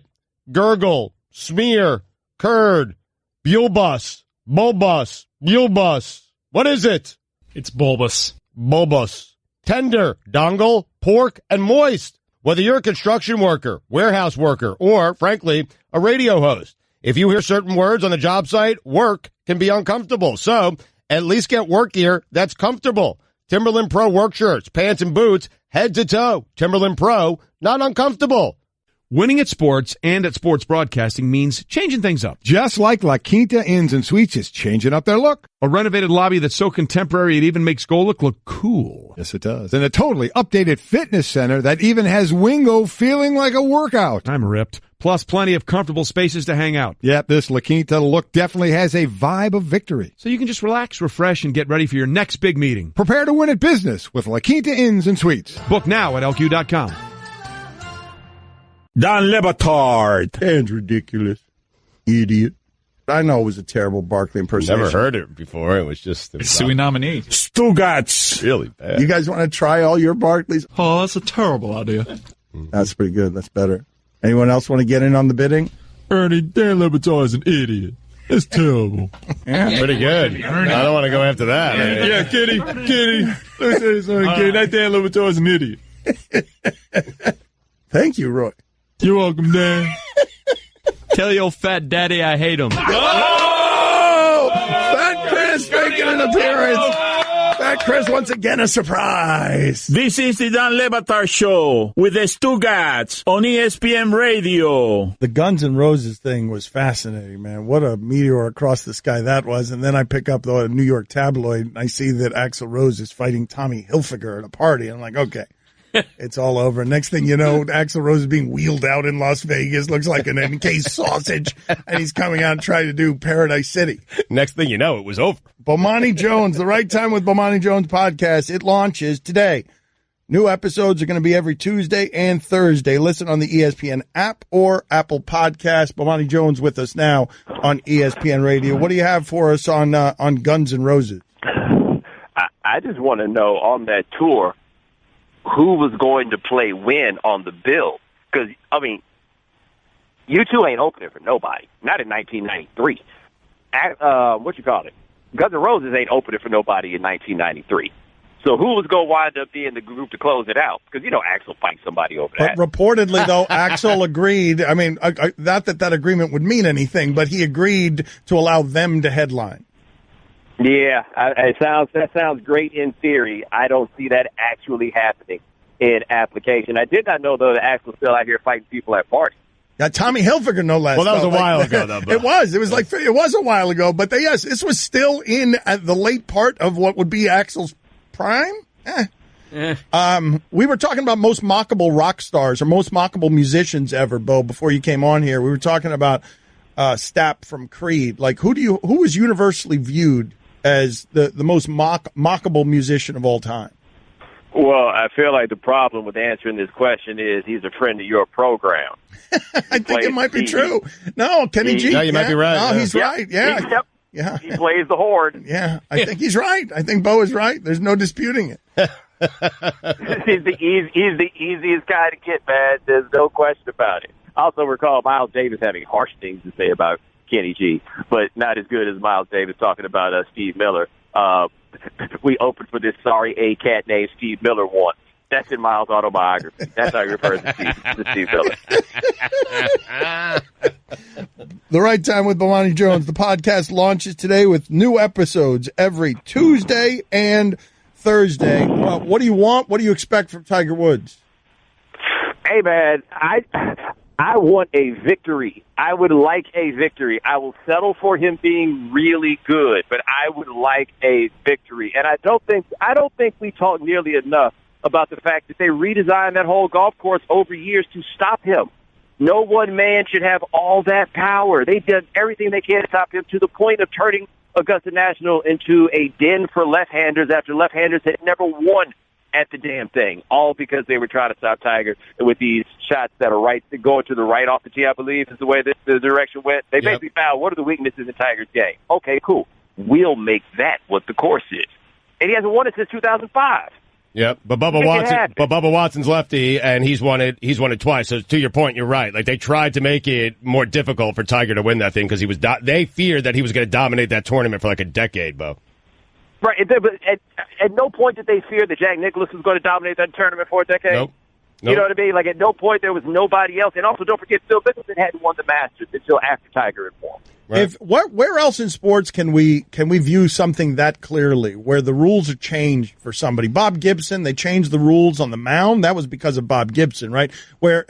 gurgle, smear, curd, bulbous, bulbous, bulbous. What is it? It's bulbous. Bulbous. Tender, dongle, pork, and moist. Whether you're a construction worker, warehouse worker, or, frankly, a radio host, if you hear certain words on the job site, work can be uncomfortable. So, at least get work gear that's comfortable. Timberland Pro work shirts, pants, and boots, head to toe. Timberland Pro, not uncomfortable. Winning at sports and at sports broadcasting means changing things up. Just like La Quinta Inns and Suites is changing up their look. A renovated lobby that's so contemporary it even makes Golick look cool. Yes, it does. And a totally updated fitness center that even has Wingo feeling like a workout. I'm ripped. Plus plenty of comfortable spaces to hang out. Yep, this La Quinta look definitely has a vibe of victory. So you can just relax, refresh, and get ready for your next big meeting. Prepare to win at business with La Quinta Inns and Suites. Book now at LQ.com. Don Le Batard. Dan's ridiculous. Idiot. I know it was a terrible Barkley impersonation. Never heard it before. It was just a Suey nominee. Stugotz. Really bad. You guys want to try all your Barkleys? Oh, that's a terrible idea. That's pretty good. That's better. Anyone else want to get in on the bidding? Ernie, Dan Le Batard is an idiot. It's terrible. Yeah, pretty good. I don't want to go after that. Yeah, Kitty. Let me tell you something, Kitty. That Dan Le Batard is an idiot. Thank you, Roy. You're welcome, Dan. Tell your fat daddy I hate him. Oh! Fat Chris making an appearance. Fat Chris once again a surprise. This is the Dan Le Batard Show with the Stugotz on ESPN Radio. The Guns N' Roses thing was fascinating, man. What a meteor across the sky that was. And then I pick up the New York tabloid and I see that Axl Rose is fighting Tommy Hilfiger at a party. I'm like, okay. It's all over. Next thing you know, Axl Rose is being wheeled out in Las Vegas. Looks like an NK sausage. And he's coming out and trying to do Paradise City. Next thing you know, it was over. Bomani Jones, The Right Time with Bomani Jones podcast. It launches today. New episodes are going to be every Tuesday and Thursday. Listen on the ESPN app or Apple Podcast. Bomani Jones with us now on ESPN Radio. What do you have for us on Guns N' Roses? I just want to know on that tour, who was going to play when on the bill? Because, I mean, U2 ain't opening for nobody. Not in 1993. Guns N' Roses ain't opening for nobody in 1993. So who was going to wind up being the group to close it out? Because, Axl fight somebody over that. But reportedly, though, Axl agreed. I mean, not that agreement would mean anything, but he agreed to allow them to headline. Yeah, that sounds great in theory. I don't see that actually happening in application. I did not know, though, that Axel's still out here fighting people at parties. Yeah, Tommy Hilfiger, no less. Well, that was a while ago, though. It was a while ago, but this was still in the late part of what would be Axl's prime. We were talking about most mockable rock stars or most mockable musicians ever, Bo, before you came on here. We were talking about Stapp from Creed. Like, who was universally viewed as the most mockable musician of all time? Well, I feel like the problem with answering this question is he's a friend of your program. I think it might be true. No, Kenny G. No, you might be right. No, he's right. Yeah. Yeah. He plays the horn. Yeah, I think he's right. I think Bo is right. There's no disputing it. He's the easiest guy to get, man. There's no question about it. I also recall Miles Davis having harsh things to say about Kenny G, but not as good as Miles Davis talking about Steve Miller. We opened for this sorry A-cat named Steve Miller once. That's in Miles' autobiography. That's how he refers to Steve Miller. The Right Time with Bomani Jones. The podcast launches today with new episodes every Tuesday and Thursday. What do you want? What do you expect from Tiger Woods? Hey, man, I want a victory. I would like a victory. I will settle for him being really good, but I would like a victory. And I don't think we talk nearly enough about the fact that they redesigned that whole golf course over years to stop him. No one man should have all that power. They did everything they can to stop him, to the point of turning Augusta National into a den for left-handers after left-handers had never won at the damn thing, all because they were trying to stop Tiger with these shots that are right, going to the right off the tee, I believe, is the way the direction went. They basically found, what are the weaknesses in Tiger's game? Okay, cool. We'll make that what the course is. And he hasn't won it since 2005. Yep, but Bubba Watson's lefty, and he's won it twice. So to your point, you're right. Like, they tried to make it more difficult for Tiger to win that thing because they feared that he was going to dominate that tournament for like a decade, Bo. Right, but at no point did they fear that Jack Nicklaus was going to dominate that tournament for a decade. Nope. You know what I mean? Like, at no point there was nobody else. And also, don't forget, Phil Mickelson hadn't won the Masters until after Tiger had won. Right. Where else in sports can we view something that clearly, where the rules are changed for somebody? Bob Gibson, they changed the rules on the mound. That was because of Bob Gibson, right? We're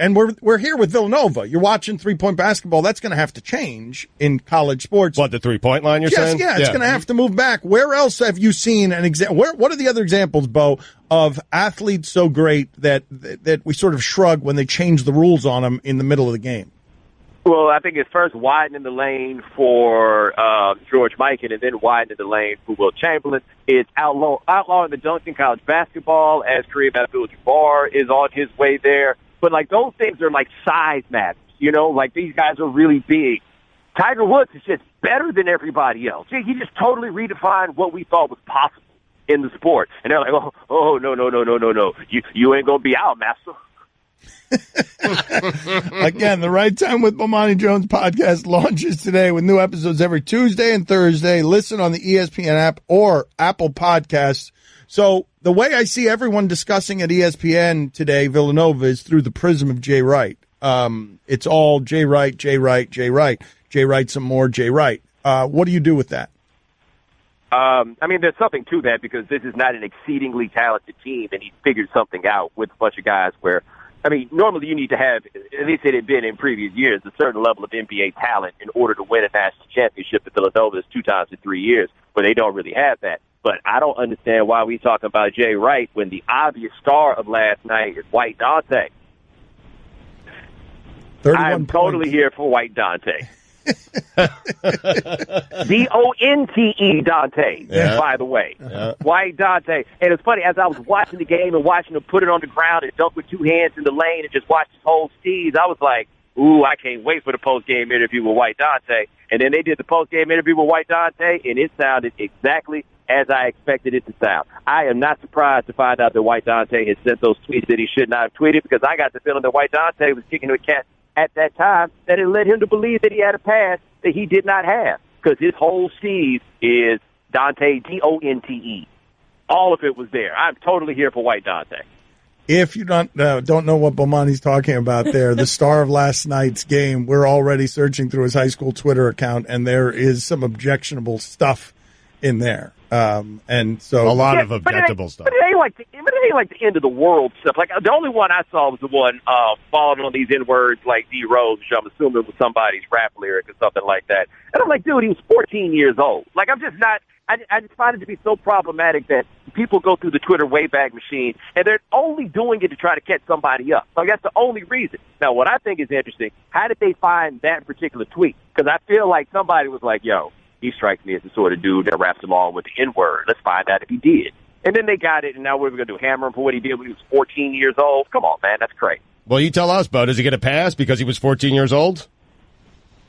here with Villanova. You're watching 3-point basketball. That's going to have to change in college sports. What, the 3-point line? You're saying? Yeah, it's going to have to move back. Where else have you seen an example? What are the other examples, Bo, of athletes so great that we sort of shrug when they change the rules on them in the middle of the game? Well, I think it's first widening the lane for George Mikan and then widening the lane for Will Chamberlain. It's outlawing the dunk in college basketball as Kareem Abdul-Jabbar is on his way there. But, like, those things are like size matters, you know? Like, these guys are really big. Tiger Woods is just better than everybody else. He just totally redefined what we thought was possible in the sport. And they're like, oh, no. You ain't going to be out, master. Again, the Right Time with Bomani Jones podcast launches today with new episodes every Tuesday and Thursday. Listen on the ESPN app or Apple Podcasts. So the way I see everyone discussing at ESPN today, Villanova, is through the prism of Jay Wright. It's all Jay Wright, Jay Wright, Jay Wright. Jay Wright some more, Jay Wright. What do you do with that? I mean, there's something to that because this is not an exceedingly talented team, and he figured something out with a bunch of guys where, I mean, normally you need to have, at least it had been in previous years, a certain level of NBA talent in order to win a national championship at Villanova 2 times in 3 years, but they don't really have that. But I don't understand why we talk about Jay Wright when the obvious star of last night is White Dante. I'm totally here for White Dante. D-O-N-T-E Dante, by the way. Yeah. White Dante. And it's funny, as I was watching the game and watching him put it on the ground and dunk with 2 hands in the lane and just watch his whole steez, I was like, ooh, I can't wait for the post-game interview with White Dante. And then they did the post-game interview with White Dante, and it sounded exactly as I expected it to sound. I am not surprised to find out that White Dante had sent those tweets that he should not have tweeted, because I got the feeling that White Dante was kicking the cat at that time that it led him to believe that he had a pass that he did not have, because his whole Steve is Dante, D-O-N-T-E. All of it was there. I'm totally here for White Dante. If you don't know what Bomani's talking about there, the star of last night's game, we're already searching through his high school Twitter account, and there is some objectionable stuff in there. And so a lot of objectionable stuff. But it ain't like the end of the world stuff. Like, the only one I saw was the one falling on these N-words like D Rose, which I'm assuming was somebody's rap lyric or something like that. And I'm like, dude, he was 14 years old. Like, I'm just not. I just find it to be so problematic that people go through the Twitter Wayback Machine, and they're only doing it to try to catch somebody up. So that's the only reason. Now, what I think is interesting, how did they find that particular tweet? Because I feel like somebody was like, yo, he strikes me as the sort of dude that raps along with the N-word. Let's find out if he did. And then they got it, and now we're going to do hammer him for what he did when he was 14 years old. Come on, man, that's crazy. Well, you tell us, Bo, does he get a pass because he was 14 years old?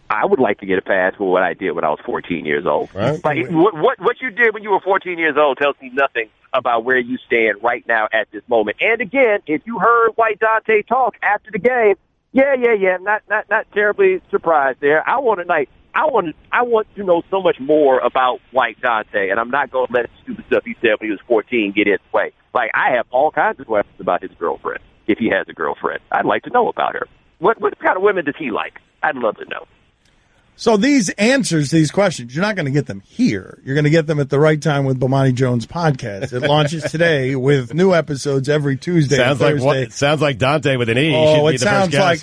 I would like to get a pass for what I did when I was 14 years old. Right. Like what you did when you were 14 years old tells me nothing about where you stand right now at this moment. And again, if you heard White Dante talk after the game, yeah, not terribly surprised there. I want to know so much more about White Dante, and I'm not going to let the stupid stuff he said when he was 14 get in the way. Like, I have all kinds of questions about his girlfriend, if he has a girlfriend. I'd like to know about her. What kind of women does he like? I'd love to know. So these answers to these questions, you're not going to get them here. You're going to get them at the Right Time with Bomani Jones podcast. It launches today with new episodes every Tuesday. Sounds like Dante with an E. Oh, it sounds like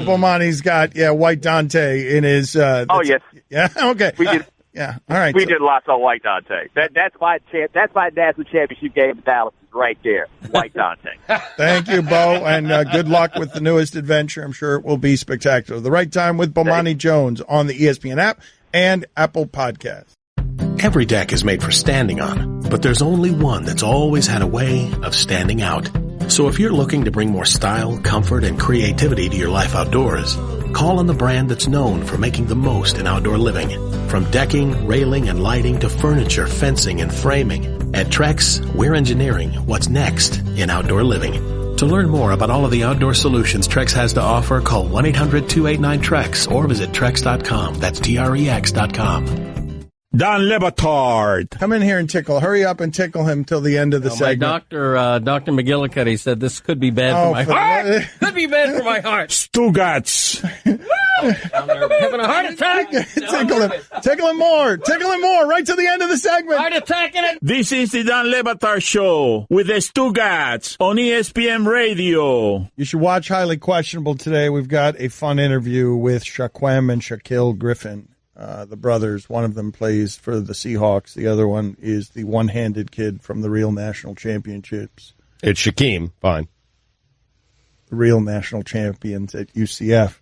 Bomani's got White Dante in his. Yes. Yeah. Okay. We did. Yeah. All right. We did lots on White Dante. That's my national championship game in Dallas right there. White Dante. Thank you, Bo, and good luck with the newest adventure. I'm sure it will be spectacular. The Right Time with Bomani Jones on the ESPN app and Apple Podcasts. Every deck is made for standing on, but there's only one that's always had a way of standing out. So if you're looking to bring more style, comfort, and creativity to your life outdoors, call on the brand that's known for making the most in outdoor living. From decking, railing, and lighting to furniture, fencing, and framing, at Trex, we're engineering what's next in outdoor living. To learn more about all of the outdoor solutions Trex has to offer, call 1-800-289-TREX or visit Trex.com. That's TREX.com. Don Batard. Come in here and tickle. Hurry up and tickle him till the end of the segment. My Dr. McGillicuddy said this could be bad for my heart. Could be bad for my heart. Stugotz. Having a heart attack. Tickle him more. Tickle him more. Right to the end of the segment. Heart attack in it. This is the Don Batard Show with the Stugotz on ESPN Radio. You should watch Highly Questionable today. We've got a fun interview with Shaquem and Shaquille Griffin. The brothers, one of them plays for the Seahawks. The other one is the one-handed kid from the real national championships. It's Shaquem. Fine. The real national champions at UCF.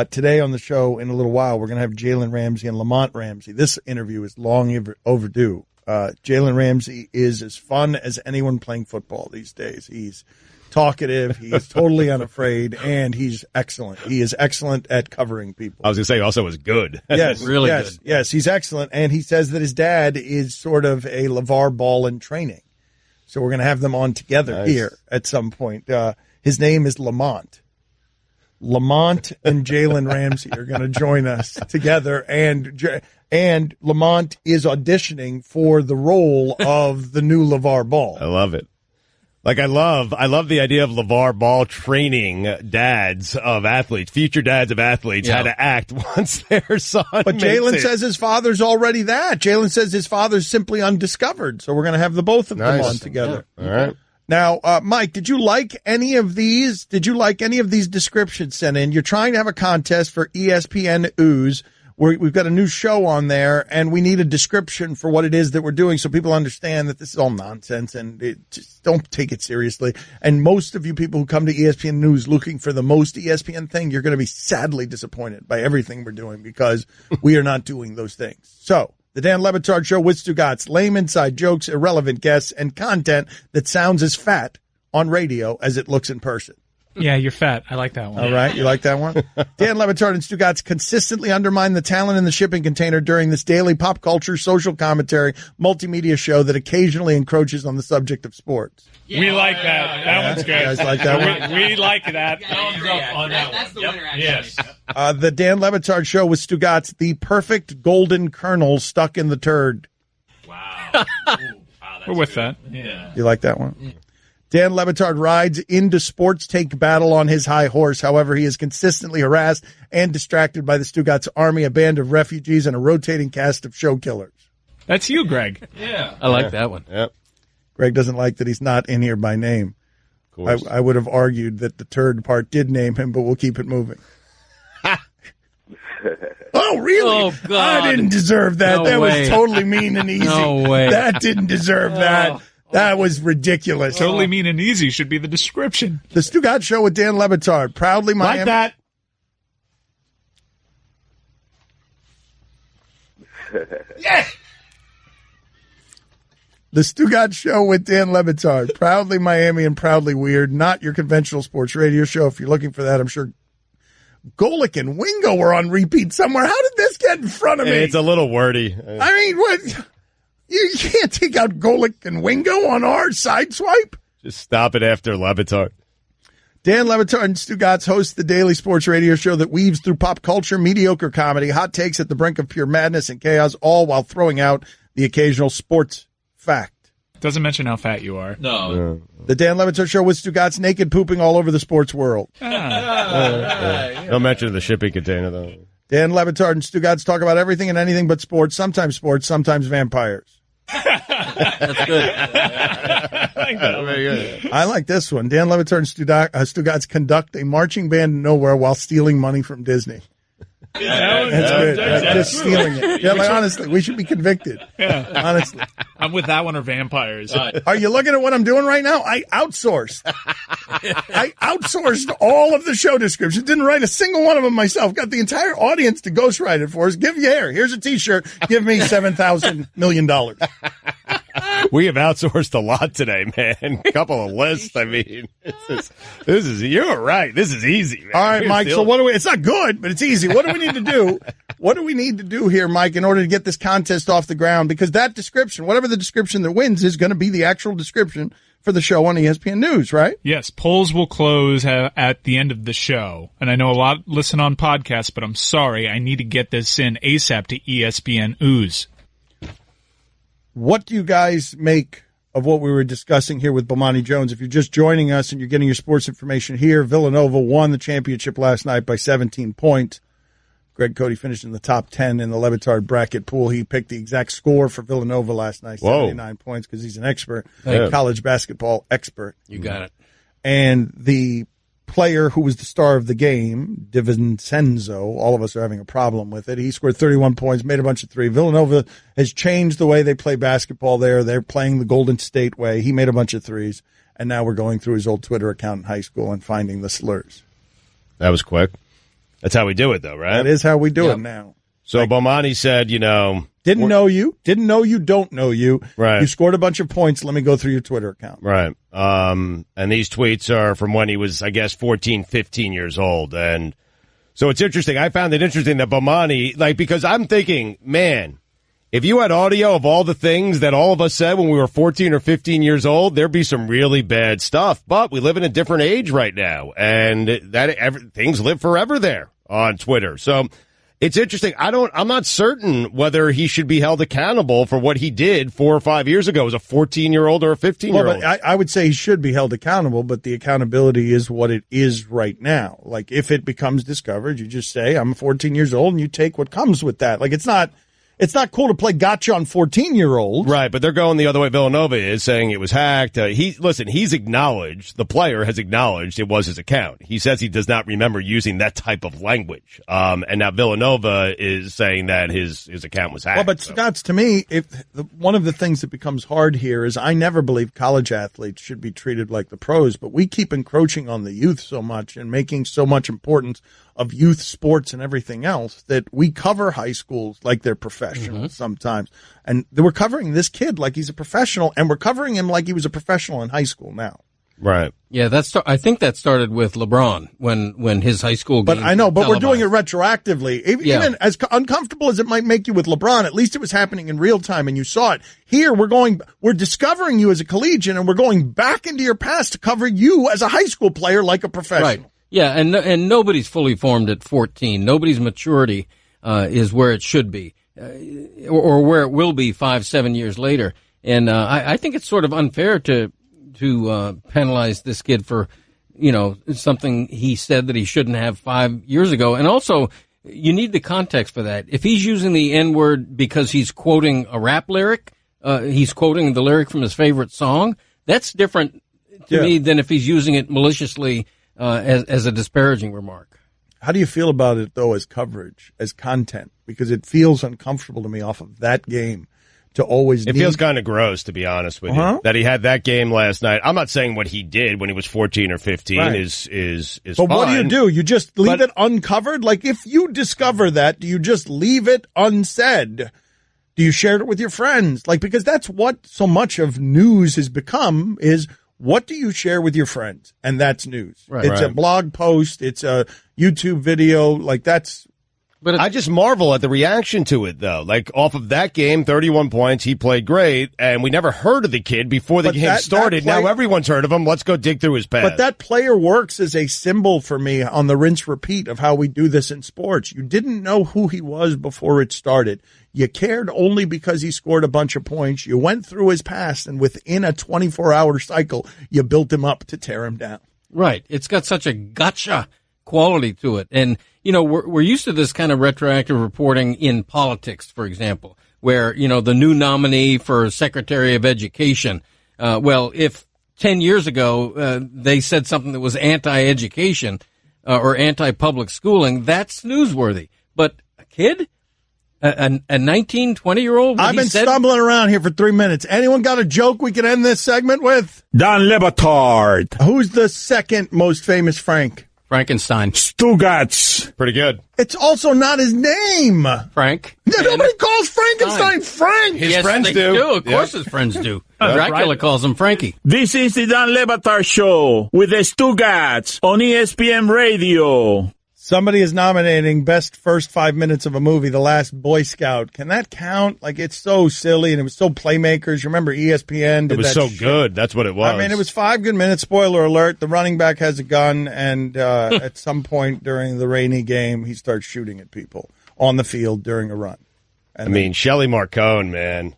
Today on the show, in a little while, we're going to have Jalen Ramsey and Lamont Ramsey. This interview is long overdue. Jalen Ramsey is as fun as anyone playing football these days. He's talkative, he's totally unafraid, and he's excellent. He is excellent at covering people. I was going to say, also was good. Yes, really good. Yes, he's excellent, and he says that his dad is sort of a LeVar Ball in training. So we're going to have them on together here at some point. His name is Lamont. Lamont and Jalen Ramsey are going to join us together, and Lamont is auditioning for the role of the new LeVar Ball. I love it. Like, I love the idea of LeVar Ball training dads of athletes, future dads of athletes, how to act once their son But Jalen says his father's already that. Jalen says his father's simply undiscovered. So we're going to have the both of them on together. Yeah. All right. Now, Mike, did you like any of these? Did you like any of these descriptions sent in? You're trying to have a contest for ESPN Ooze. We've got a new show on there, and we need a description for what it is that we're doing so people understand that this is all nonsense and just don't take it seriously. And most of you people who come to ESPN News looking for the most ESPN thing, you're going to be sadly disappointed by everything we're doing because we are not doing those things. So, the Dan Le Batard Show with Stugotz, lame inside jokes, irrelevant guests, and content that sounds as fat on radio as it looks in person. Yeah, you're fat. I like that one. All right, you like that one? Dan Le Batard and Stugotz consistently undermine the talent in the shipping container during this daily pop culture, social commentary, multimedia show that occasionally encroaches on the subject of sports. Yeah, we like that. That one's good. You guys like that one? We like that. Thumbs up on that one. That's the winner, actually. Yes. The Dan Le Batard Show with Stugotz, the perfect golden kernel stuck in the turd. Wow. We're with that. Yeah. You like that one? Yeah. Dan Le Batard rides into sports take battle on his high horse. However, he is consistently harassed and distracted by the Stugotz army, a band of refugees, and a rotating cast of show killers. That's you, Greg. Yeah. I like that one. Yep. Greg doesn't like that he's not in here by name. Of course. I would have argued that the turd part did name him, but we'll keep it moving. Oh, really? Oh, God. I didn't deserve that. No that way. was totally mean and easy. No way. That didn't deserve that. That was ridiculous. Totally mean and easy should be the description. The Stugotz Show with Dan Le Batard. Proudly Miami. Like that. Yeah. The Stugotz Show with Dan Le Batard. Proudly Miami and proudly weird. Not your conventional sports radio show. If you're looking for that, I'm sure Golic and Wingo were on repeat somewhere. How did this get in front of me? It's a little wordy. I mean, what? You can't take out Golic and Wingo on our side swipe. Just stop it after Levitard. Dan Levitard and Stugotz host the daily sports radio show that weaves through pop culture, mediocre comedy, hot takes at the brink of pure madness and chaos, all while throwing out the occasional sports fact. Doesn't mention how fat you are. No. The Dan Levitard Show with Stugotz naked pooping all over the sports world. Don't mention the shipping container, though. Dan Levitard and Stugotz talk about everything and anything but sports, sometimes vampires. That's good. I like this one. Dan Levitard and Stugotz conduct a marching band nowhere while stealing money from Disney. That's good. Just stealing it. Yeah, like, honestly, we should be convicted. Yeah. Honestly. I'm with that one or vampires. Are you looking at what I'm doing right now? I outsourced all of the show descriptions. Didn't write a single one of them myself. Got the entire audience to ghostwrite it for us. Here's a T-shirt. Give me $7,000 million. We have outsourced a lot today, man. A couple of lists. I mean, you're right. This is easy, man. All right, Mike. So it's not good, but it's easy. What do we need to do? What do we need to do here, Mike, in order to get this contest off the ground? Because that description, whatever the description that wins, is going to be the actual description for the show on ESPN News, right? Yes. Polls will close at the end of the show. And I know a lot listen on podcasts, but I'm sorry. I need to get this in ASAP to ESPN Ooze. What do you guys make of what we were discussing here with Bomani Jones? If you're just joining us and you're getting your sports information here, Villanova won the championship last night by 17 points. Greg Cote finished in the top 10 in the Levitard bracket pool. He picked the exact score for Villanova last night, 79 points, because he's an expert, a college basketball expert. You got it. And the player who was the star of the game, DiVincenzo, all of us are having a problem with it. He scored 31 points, made a bunch of threes. Villanova has changed the way they play basketball there. They're playing the Golden State way. He made a bunch of threes, and now we're going through his old Twitter account in high school and finding the slurs. That was quick. That's how we do it, though, right? That is how we do it now. So Bomani said, didn't know you, don't know you. Right. You scored a bunch of points. Let me go through your Twitter account. Right. And these tweets are from when he was, I guess, 14, 15 years old. And so it's interesting. I found it interesting that Bomani, because I'm thinking, man, if you had audio of all the things that all of us said when we were 14 or 15 years old, there'd be some really bad stuff. But we live in a different age right now, and things live forever there on Twitter. So it's interesting. I'm not certain whether he should be held accountable for what he did 4 or 5 years ago as a 14-year-old or a 15-year-old. Well, I would say he should be held accountable, but the accountability is what it is right now. Like, if it becomes discovered, you just say, I'm 14 years old, and you take what comes with that. Like, it's not cool to play gotcha on 14-year-olds. Right, but they're going the other way. Villanova is saying it was hacked. He's acknowledged, the player has acknowledged it was his account. He says he does not remember using that type of language. And now Villanova is saying that his account was hacked. Well, but Scott's, to me, one of the things that becomes hard here is I never believe college athletes should be treated like the pros, but we keep encroaching on the youth so much and making so much importance of youth sports and everything else that we cover high schools like they're professionals sometimes. And we're covering this kid like he's a professional, and we're covering him like he was a professional in high school now. Right. Yeah, I think that started with LeBron when his high school game. But I know, but we're doing it retroactively. Even as uncomfortable as it might make you with LeBron, at least it was happening in real time and you saw it. Here we're discovering you as a collegian, and we're going back into your past to cover you as a high school player like a professional. Right. Yeah, and nobody's fully formed at 14. Nobody's maturity is where it should be, or where it will be 5-7 years later. And I think it's sort of unfair to penalize this kid for, something he said that he shouldn't have 5 years ago. And also, you need the context for that. If he's using the N-word because he's quoting a rap lyric, he's quoting the lyric from his favorite song, that's different to me than if he's using it maliciously as a disparaging remark. How do you feel about it, though, as coverage, as content? Because it feels uncomfortable to me off of that game to always. It feels kind of gross, to be honest with you, that he had that game last night. I'm not saying what he did when he was 14 or 15 is But fine. what do? You just leave it uncovered? Like, if you discover that, do you just leave it unsaid? Do you share it with your friends? Like, because that's what so much of news has become is, what do you share with your friends? And that's news. Right. It's a blog post. It's a YouTube video. Like that's. But I just marvel at the reaction to it, though. Like, off of that game, 31 points, he played great, and we never heard of the kid before the game started. Now everyone's heard of him. Let's go dig through his past. But that player works as a symbol for me on the rinse repeat of how we do this in sports. You didn't know who he was before it started. You cared only because he scored a bunch of points. You went through his past, and within a 24-hour cycle, you built him up to tear him down. Right. It's got such a gotcha quality to it. And, you know, we're used to this kind of retroactive reporting in politics, for example, where, you know, the new nominee for Secretary of Education, well, if 10 years ago they said something that was anti-education or anti-public schooling, that's newsworthy. But a kid? A 19, 20-year-old? I've been stumbling around here for 3 minutes. Anyone got a joke we can end this segment with? Dan Le Batard. Who's the second most famous Frank? Frankenstein. Stugotz. Pretty good. It's also not his name. Frank. Nobody calls Frankenstein Frank. His friends do. Of course his friends do. Dracula calls him Frankie. This is the Dan Le Batard Show with the Stugotz on ESPN Radio. Somebody is nominating best first 5 minutes of a movie, The Last Boy Scout. Can that count? Like, it's so silly, and it was so playmakers. You remember ESPN did that It was so good. That's what it was. I mean, it was 5 good minutes. Spoiler alert, the running back has a gun, and at some point during the rainy game, he starts shooting at people on the field during a run. And I mean, Shelley Marcone, man.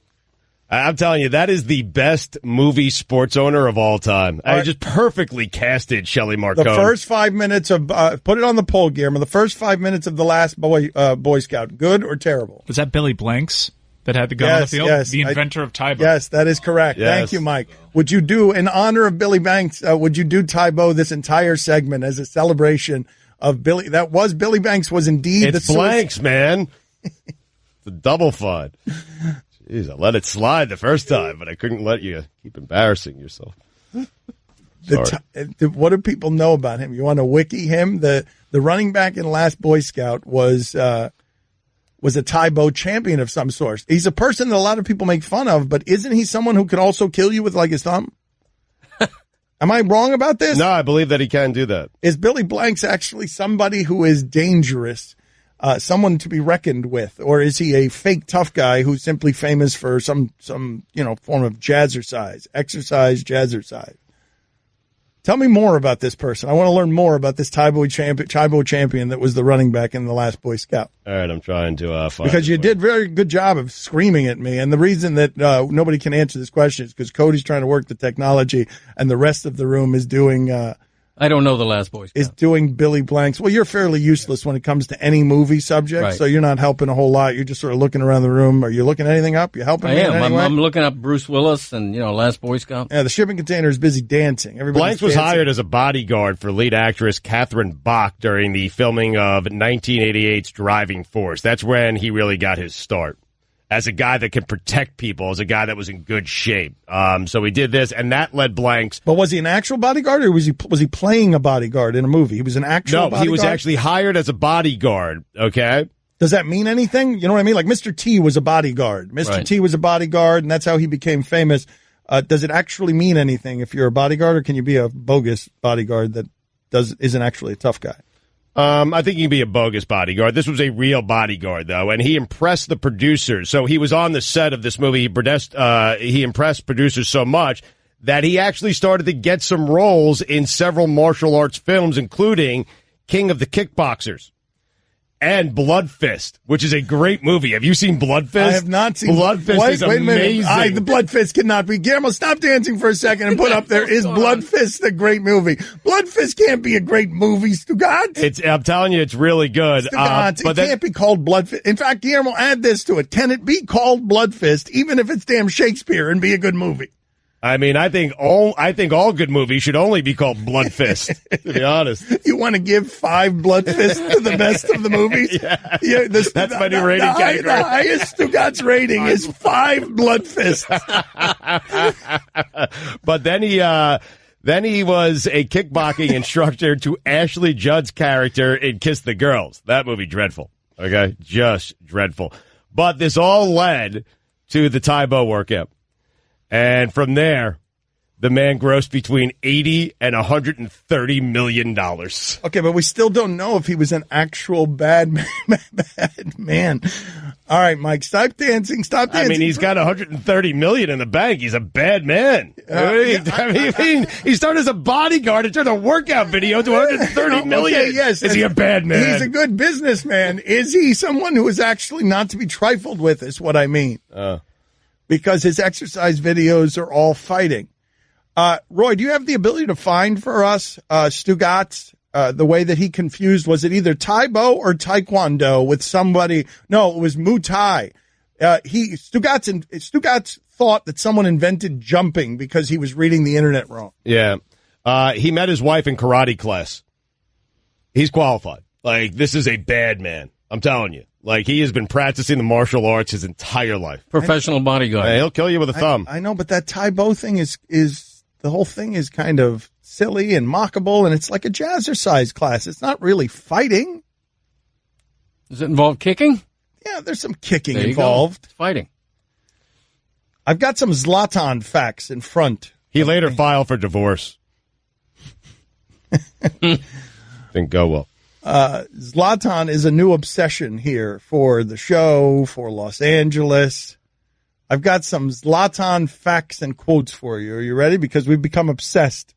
I'm telling you, that is the best movie sports owner of all time. I just perfectly casted Shelley Marcone. The first 5 minutes of put it on the poll, Guillermo. The first 5 minutes of The Last Boy Scout, good or terrible? Was that Billy Blanks that had the gun on the field? Yes, the inventor of Tybo. Yes, that is correct. Yes. Thank you, Mike. Would you do, in honor of Billy Banks, would you do Tybo this entire segment as a celebration of Billy? That was Billy Banks was indeed it's the Blanks, man. It's a double fud. Jeez, I let it slide the first time, but I couldn't let you keep embarrassing yourself. What do people know about him? You want to wiki him? The running back in Last Boy Scout was a Tybo champion of some sort. He's a person that a lot of people make fun of, but isn't he someone who could also kill you with like his thumb? Am I wrong about this? No, I believe that he can do that. Is Billy Blanks actually somebody who is dangerous? Someone to be reckoned with, or is he a fake tough guy who's simply famous for some form of jazzercise, jazzercise? Tell me more about this person. I want to learn more about this Tybo champion that was the running back in The Last Boy Scout. All right, I'm trying to find because you did a very good job of screaming at me, and the reason that nobody can answer this question is because Cody's trying to work the technology, and the rest of the room is doing. I don't know The Last Boy Scout. Is doing Billy Blanks. Well, you're fairly useless when it comes to any movie subject, right. So you're not helping a whole lot. You're just sort of looking around the room. Are you looking anything up? You helping me? I am. I'm looking up Bruce Willis and, Last Boy Scout. Yeah, the shipping container is busy dancing. Blanks was hired as a bodyguard for lead actress Catherine Bach during the filming of 1988's Driving Force. That's when he really got his start. As a guy that could protect people, as a guy that was in good shape. So he did this, and that led Blanks. But was he an actual bodyguard, or was he playing a bodyguard in a movie? He was an actual bodyguard? No, he was actually hired as a bodyguard, okay? Does that mean anything? You know what I mean? Like Mr. T was a bodyguard. Mr. T was a bodyguard, and that's how he became famous. Does it actually mean anything if you're a bodyguard, or can you be a bogus bodyguard that isn't actually a tough guy? I think he can be a bogus bodyguard. This was a real bodyguard, though, and he impressed the producers. So he was on the set of this movie. He impressed producers so much that he actually started to get some roles in several martial arts films, including King of the Kickboxers and Blood Fist, which is a great movie. Have you seen Blood Fist? I have not seen Blood Fist. Is amazing. The Blood Fist cannot be. Guillermo, stop dancing for a second and put up there. Is Blood Fist a great movie? Blood Fist can't be a great movie, Stugotz. I'm telling you, it's really good. Stugotz, it can't be called Blood Fist. In fact, Guillermo, add this to it. Can it be called Blood Fist, even if it's damn Shakespeare, and be a good movie? I mean, I think all good movies should only be called Blood Fist, to be honest. You want to give 5 Blood Fists to the best of the movies? Yeah, that's my new rating category. The highest Stugotz rating is 5 Blood Fists. But then he was a kickboxing instructor to Ashley Judd's character in Kiss the Girls. That movie, dreadful. Okay? Just dreadful. But this all led to the Tybo workout. And from there, the man grossed between $80 and $130 million. Okay, but we still don't know if he was an actual bad man. All right, Mike, stop dancing. Stop dancing. I mean, he's got $130 million in the bank. He's a bad man. He started as a bodyguard and turned a workout video to $130 million. Okay, yes. Is he a bad man? He's a good businessman. Is he someone who is actually not to be trifled with, is what I mean. Because his exercise videos are all fighting. Roy, do you have the ability to find for us Stugotz? The way that he confused, was it either Taibo or Taekwondo with somebody? No, it was Muay Thai. Stugotz thought that someone invented jumping because he was reading the internet wrong. Yeah. He met his wife in karate class. He's qualified. Like, this is a bad man. I'm telling you. Like, he has been practicing the martial arts his entire life. Professional bodyguard. He'll kill you with a thumb. I know, but that Taibo thing is the whole thing is kind of silly and mockable, and it's like a jazzercise class. It's not really fighting. Does it involve kicking? Yeah, there's some kicking involved. It's fighting. I've got some Zlatan facts in front. He later filed for divorce. Didn't go well. Zlatan is a new obsession here for the show, for Los Angeles. I've got some Zlatan facts and quotes for you. Are you ready? Because we've become obsessed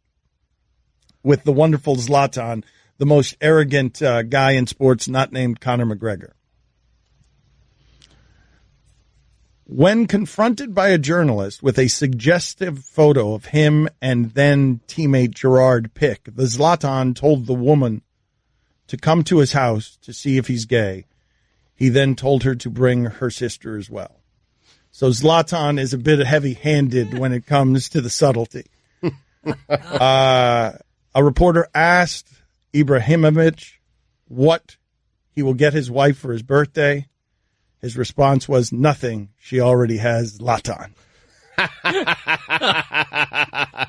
with the wonderful Zlatan, the most arrogant guy in sports, not named Conor McGregor. When confronted by a journalist with a suggestive photo of him and then teammate Gerard Pick, the Zlatan told the woman to come to his house to see if he's gay. He then told her to bring her sister as well. So Zlatan is a bit heavy-handed when it comes to the subtlety. A reporter asked Ibrahimovic what he will get his wife for his birthday. His response was, nothing. She already has Zlatan.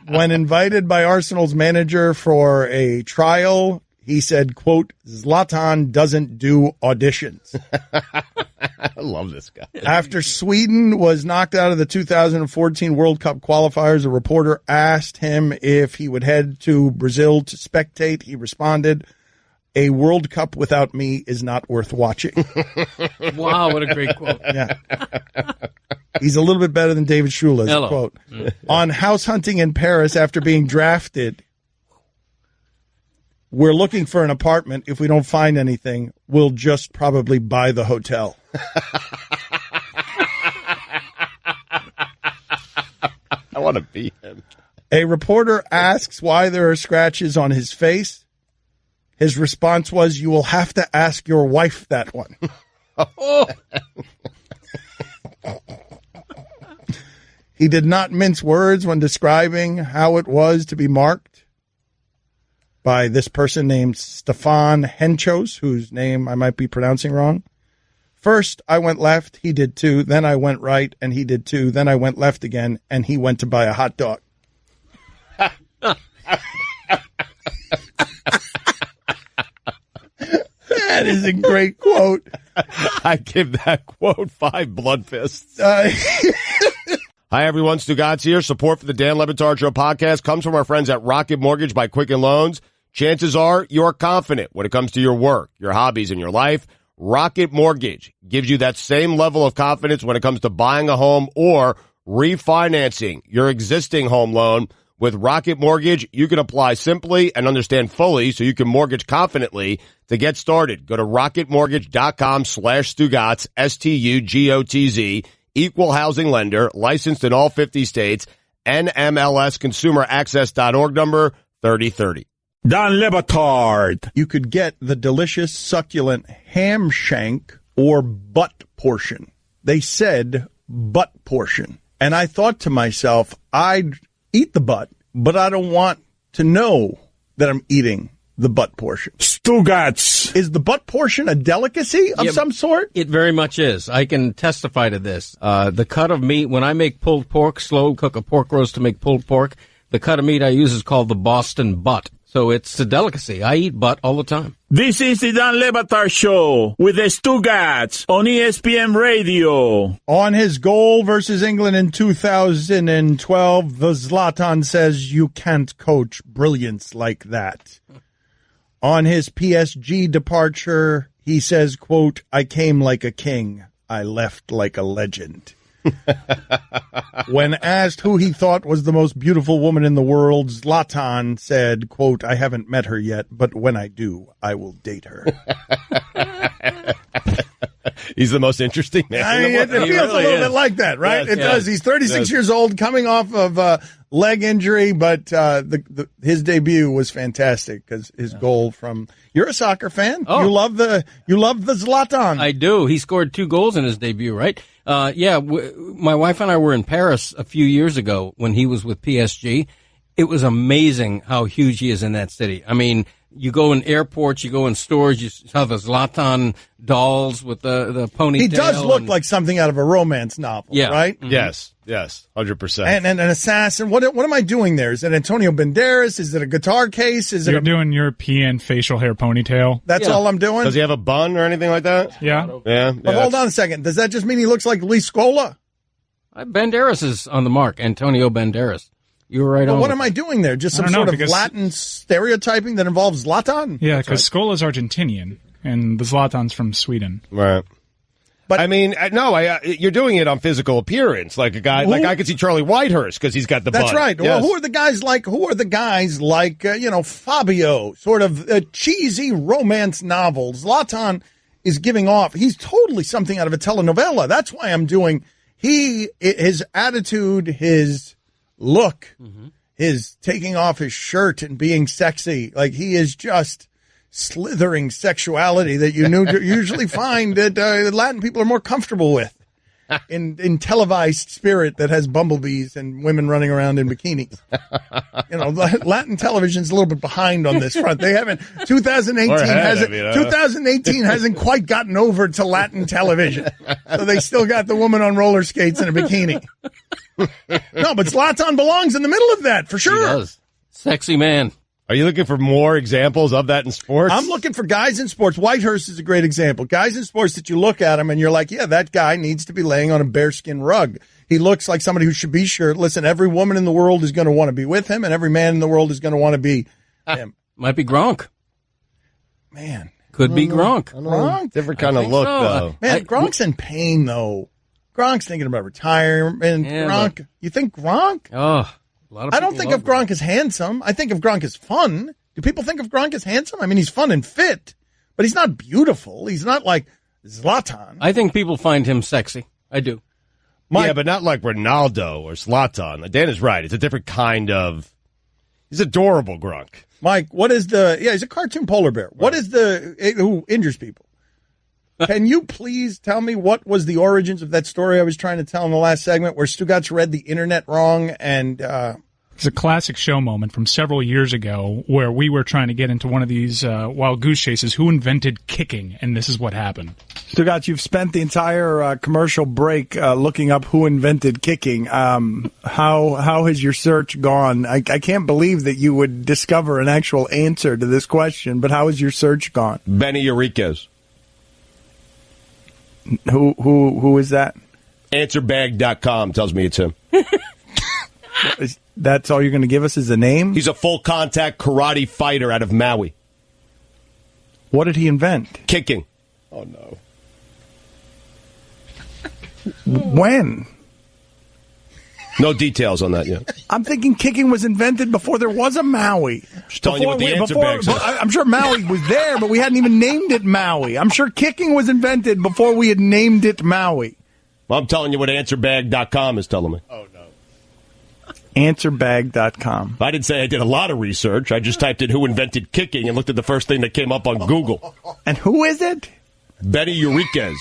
When invited by Arsenal's manager for a trial, he said, quote, Zlatan doesn't do auditions. I love this guy. After Sweden was knocked out of the 2014 World Cup qualifiers, a reporter asked him if he would head to Brazil to spectate. He responded, a World Cup without me is not worth watching. Wow, what a great quote. Yeah. He's a little bit better than David Shula's quote. On house hunting in Paris after being drafted, we're looking for an apartment. If we don't find anything, we'll just probably buy the hotel. I want to be him. A reporter asks why there are scratches on his face. His response was, you will have to ask your wife that one. He did not mince words when describing how it was to be marked by this person named Stefan Henchos, whose name I might be pronouncing wrong. First, I went left, he did too. Then I went right, and he did too. Then I went left again, and he went to buy a hot dog. That is a great quote. I give that quote 5 blood fists. Hi, everyone. Stugotz here. Support for the Dan Le Batard Show podcast comes from our friends at Rocket Mortgage by Quicken Loans. Chances are you're confident when it comes to your work, your hobbies, and your life. Rocket Mortgage gives you that same level of confidence when it comes to buying a home or refinancing your existing home loan. With Rocket Mortgage, you can apply simply and understand fully so you can mortgage confidently. To get started, go to rocketmortgage.com/Stugotz, STUGOTZ, equal housing lender, licensed in all 50 states, NMLSconsumeraccess.org number 3030. Dan Le Batard. You could get the delicious, succulent ham shank or butt portion. They said butt portion. And I thought to myself, I'd eat the butt, but I don't want to know that I'm eating the butt portion. Stugotz. Is the butt portion a delicacy of some sort? It very much is. I can testify to this. The cut of meat, when I make pulled pork, slow cook a pork roast to make pulled pork, the cut of meat I use is called the Boston butt. So it's a delicacy. I eat butt all the time. This is the Dan Le Batard Show with the Stugotz on ESPN Radio. On his goal versus England in 2012, the Zlatan says you can't coach brilliance like that. On his PSG departure, he says, quote, I came like a king. I left like a legend. When asked who he thought was the most beautiful woman in the world, Zlatan said, quote, I haven't met her yet, but when I do, I will date her. He's the most interesting man in the world. It feels a little bit like that, right? Yes, it does. He's 36 years old, coming off of leg injury, but his debut was fantastic because his goal from... You're a soccer fan. Oh. You love the Zlatan. I do. He scored 2 goals in his debut, right? My wife and I were in Paris a few years ago when he was with PSG. It was amazing how huge he is in that city. I mean, you go in airports, you go in stores, you saw the Zlatan dolls with the ponytail. He does look like something out of a romance novel, right? Mm-hmm. Yes, 100%. And an assassin. What am I doing there? Is it Antonio Banderas? Is it a guitar case? You're doing European facial hair ponytail. That's all I'm doing? Does he have a bun or anything like that? Yeah. But hold on a second. Does that just mean he looks like Lee Scola? Banderas is on the mark. Antonio Banderas. You were right on. What am I doing there? Just some sort of Latin stereotyping that involves Zlatan? Yeah, because Scola's Argentinian, and the Zlatan's from Sweden. Right. But I mean, you're doing it on physical appearance, like a guy. Like I could see Charlie Whitehurst because he's got the. That's bun. right. Yes. Well, who are the guys like? Fabio, sort of cheesy romance novels. Zlatan is giving off. He's totally something out of a telenovela. That's why I'm doing. His attitude, his look, his taking off his shirt and being sexy. Like he is just slithering sexuality that you usually find that Latin people are more comfortable with in televised spirit that has bumblebees and women running around in bikinis. Latin television's a little bit behind on this front. They haven't. 2018 hasn't quite gotten over to Latin television, so they still got the woman on roller skates in a bikini. No, but Zlatan belongs in the middle of that for sure. He does. Sexy man. Are you looking for more examples of that in sports? I'm looking for guys in sports. Whitehurst is a great example. Guys in sports that you look at him and you're like, yeah, that guy needs to be laying on a bearskin rug. He looks like somebody who should be shirtless, and every woman in the world is going to want to be with him, and every man in the world is going to want to be him. Might be Gronk. Man. Could be Gronk. Gronk? Different kind of look, though. Man, Gronk's in pain, though. Gronk's thinking about retirement. Gronk. You think Gronk? Oh. I don't think of Gronk as handsome. I think of Gronk as fun. Do people think of Gronk as handsome? I mean, he's fun and fit, but he's not beautiful. He's not like Zlatan. I think people find him sexy. I do. Yeah, but not like Ronaldo or Zlatan. Dan is right. It's a different kind of... He's adorable, Gronk. Mike, what is he's a cartoon polar bear. Right. What is who injures people? Can you please tell me what was the origins of that story I was trying to tell in the last segment where Stugotz read the internet wrong and... It's a classic show moment from several years ago where we were trying to get into one of these wild goose chases. Who invented kicking? And this is what happened. Stugotz, you've spent the entire commercial break looking up who invented kicking. How has your search gone? I can't believe that you would discover an actual answer to this question, but how has your search gone? Benny Enriquez. Who is that? Answerbag.com tells me it's him. That's all you're going to give us is a name? He's a full-contact karate fighter out of Maui. What did he invent? Kicking. Oh, no. When? No details on that yet. I'm thinking kicking was invented before there was a Maui. Just telling you what the answer bag says. I'm sure Maui was there, but we hadn't even named it Maui. I'm sure kicking was invented before we had named it Maui. Well, I'm telling you what answerbag.com is telling me. Oh, no. Answerbag.com. I didn't say I did a lot of research. I just typed in who invented kicking and looked at the first thing that came up on Google. And who is it? Benny Enriquez.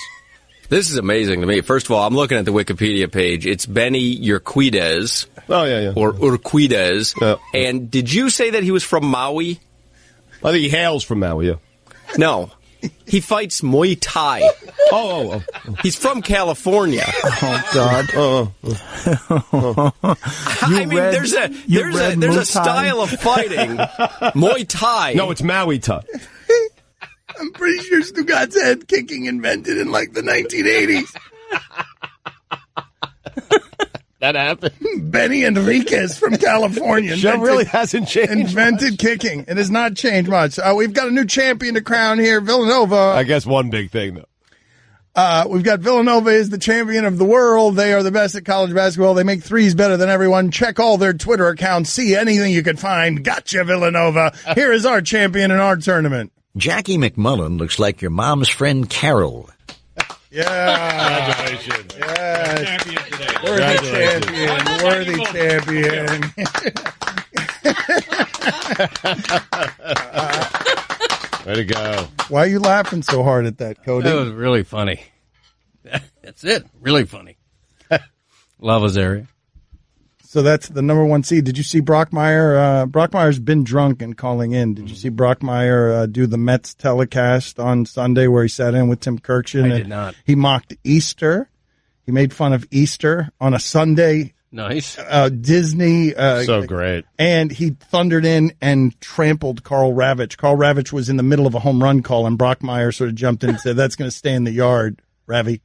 This is amazing to me. First of all, I'm looking at the Wikipedia page. It's Benny Urquidez. Oh, yeah. Or Urquidez. Yeah. And did you say that he was from Maui? I think he hails from Maui, yeah. No. He fights Muay Thai. Oh. He's from California. Oh, God. I mean, there's a style of fighting, Muay Thai. No, it's Maui Thai. I'm pretty sure Stugotz had kicking invented in like the 1980s. That happened. Benny Enriquez from California. Show really hasn't changed. Invented kicking. It has not changed much. We've got a new champion to crown here, Villanova. I guess one big thing, though. We've got Villanova is the champion of the world. They are the best at college basketball. They make threes better than everyone. Check all their Twitter accounts. See anything you can find. Gotcha, Villanova. Here is our champion in our tournament. Jackie McMullen looks like your mom's friend Carol. Yeah. Congratulations. Yes. Worthy champion. Way to go. Why are you laughing so hard at that, Cody? That was really funny. That's it. Really funny. Love Azaria. So that's the number one seed. Did you see Brockmeyer? Brockmeyer's been drunk and calling in. Did you see Brockmeyer do the Mets telecast on Sunday where he sat in with Tim Kirkchin? I did not. He mocked Easter. He made fun of Easter on a Sunday. Nice. Disney. So great. And he thundered in and trampled Carl Ravitch. Carl Ravitch was in the middle of a home run call, and Brockmeyer sort of jumped in and said, "That's going to stay in the yard, Ravi."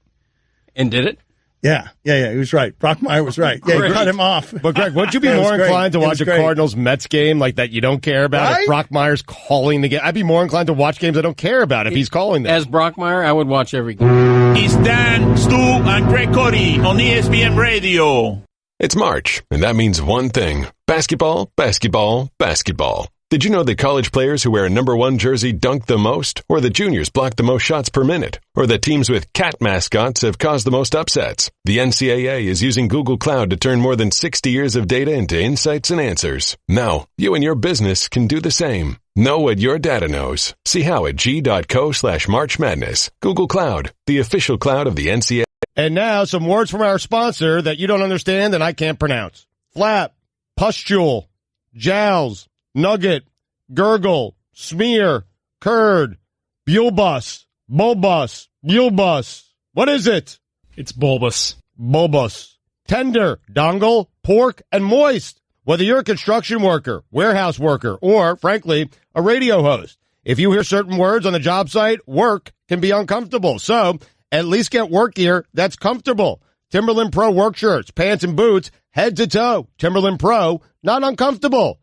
And did it? Yeah, he was right. Brockmeyer was right. Yeah, he cut him off. But, Greg, would you be more inclined to watch a Cardinals-Mets game like that you don't care about if Brockmeyer's calling the game? I'd be more inclined to watch games I don't care about if he's calling them. As Brockmeyer, I would watch every game. It's Dan, Stu, and Greg Cote on ESPN Radio. It's March, and that means one thing. Basketball, basketball, basketball. Did you know that college players who wear a number 1 jersey dunk the most? Or that juniors block the most shots per minute? Or that teams with cat mascots have caused the most upsets? The NCAA is using Google Cloud to turn more than 60 years of data into insights and answers. Now, you and your business can do the same. Know what your data knows. See how at g.co/March Madness. Google Cloud, the official cloud of the NCAA. And now some words from our sponsor that you don't understand and I can't pronounce. Flap, pustule, jowls, nugget, gurgle, smear, curd, bulbous, bulbous, bulbous. What is it? It's bulbous. Bulbous. Tender, dongle, pork, and moist. Whether you're a construction worker, warehouse worker, or, frankly, a radio host, if you hear certain words on the job site, work can be uncomfortable. So, at least get work gear that's comfortable. Timberland Pro work shirts, pants, and boots, head to toe. Timberland Pro, not uncomfortable.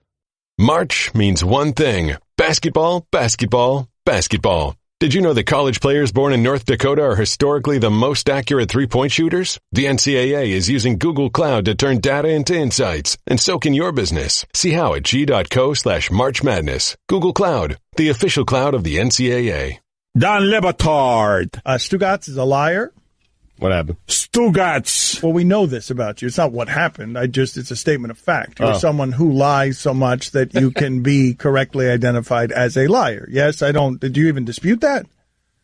March means one thing. Basketball, basketball, basketball. Did you know that college players born in North Dakota are historically the most accurate three-point shooters? The NCAA is using Google Cloud to turn data into insights, and so can your business. See how at g.co/March Madness. Google Cloud, the official cloud of the NCAA. Dan Le Batard. Stugotz is a liar. What happened? Stugotz. Well, we know this about you. It's not what happened. It's a statement of fact. You're someone who lies so much that you can be correctly identified as a liar. Yes, I don't. Did you even dispute that?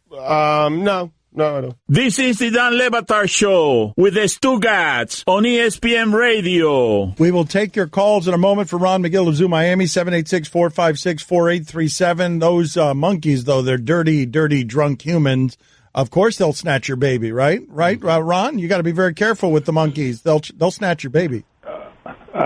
No, I don't. This is the Dan Le Batard Show with the Stugotz on ESPN Radio. We will take your calls in a moment for Ron McGill of Zoo Miami, 786-456-4837. Those monkeys, though, they're dirty, dirty, drunk humans. Of course they'll snatch your baby, right? Right, Ron? You got to be very careful with the monkeys. They'll snatch your baby.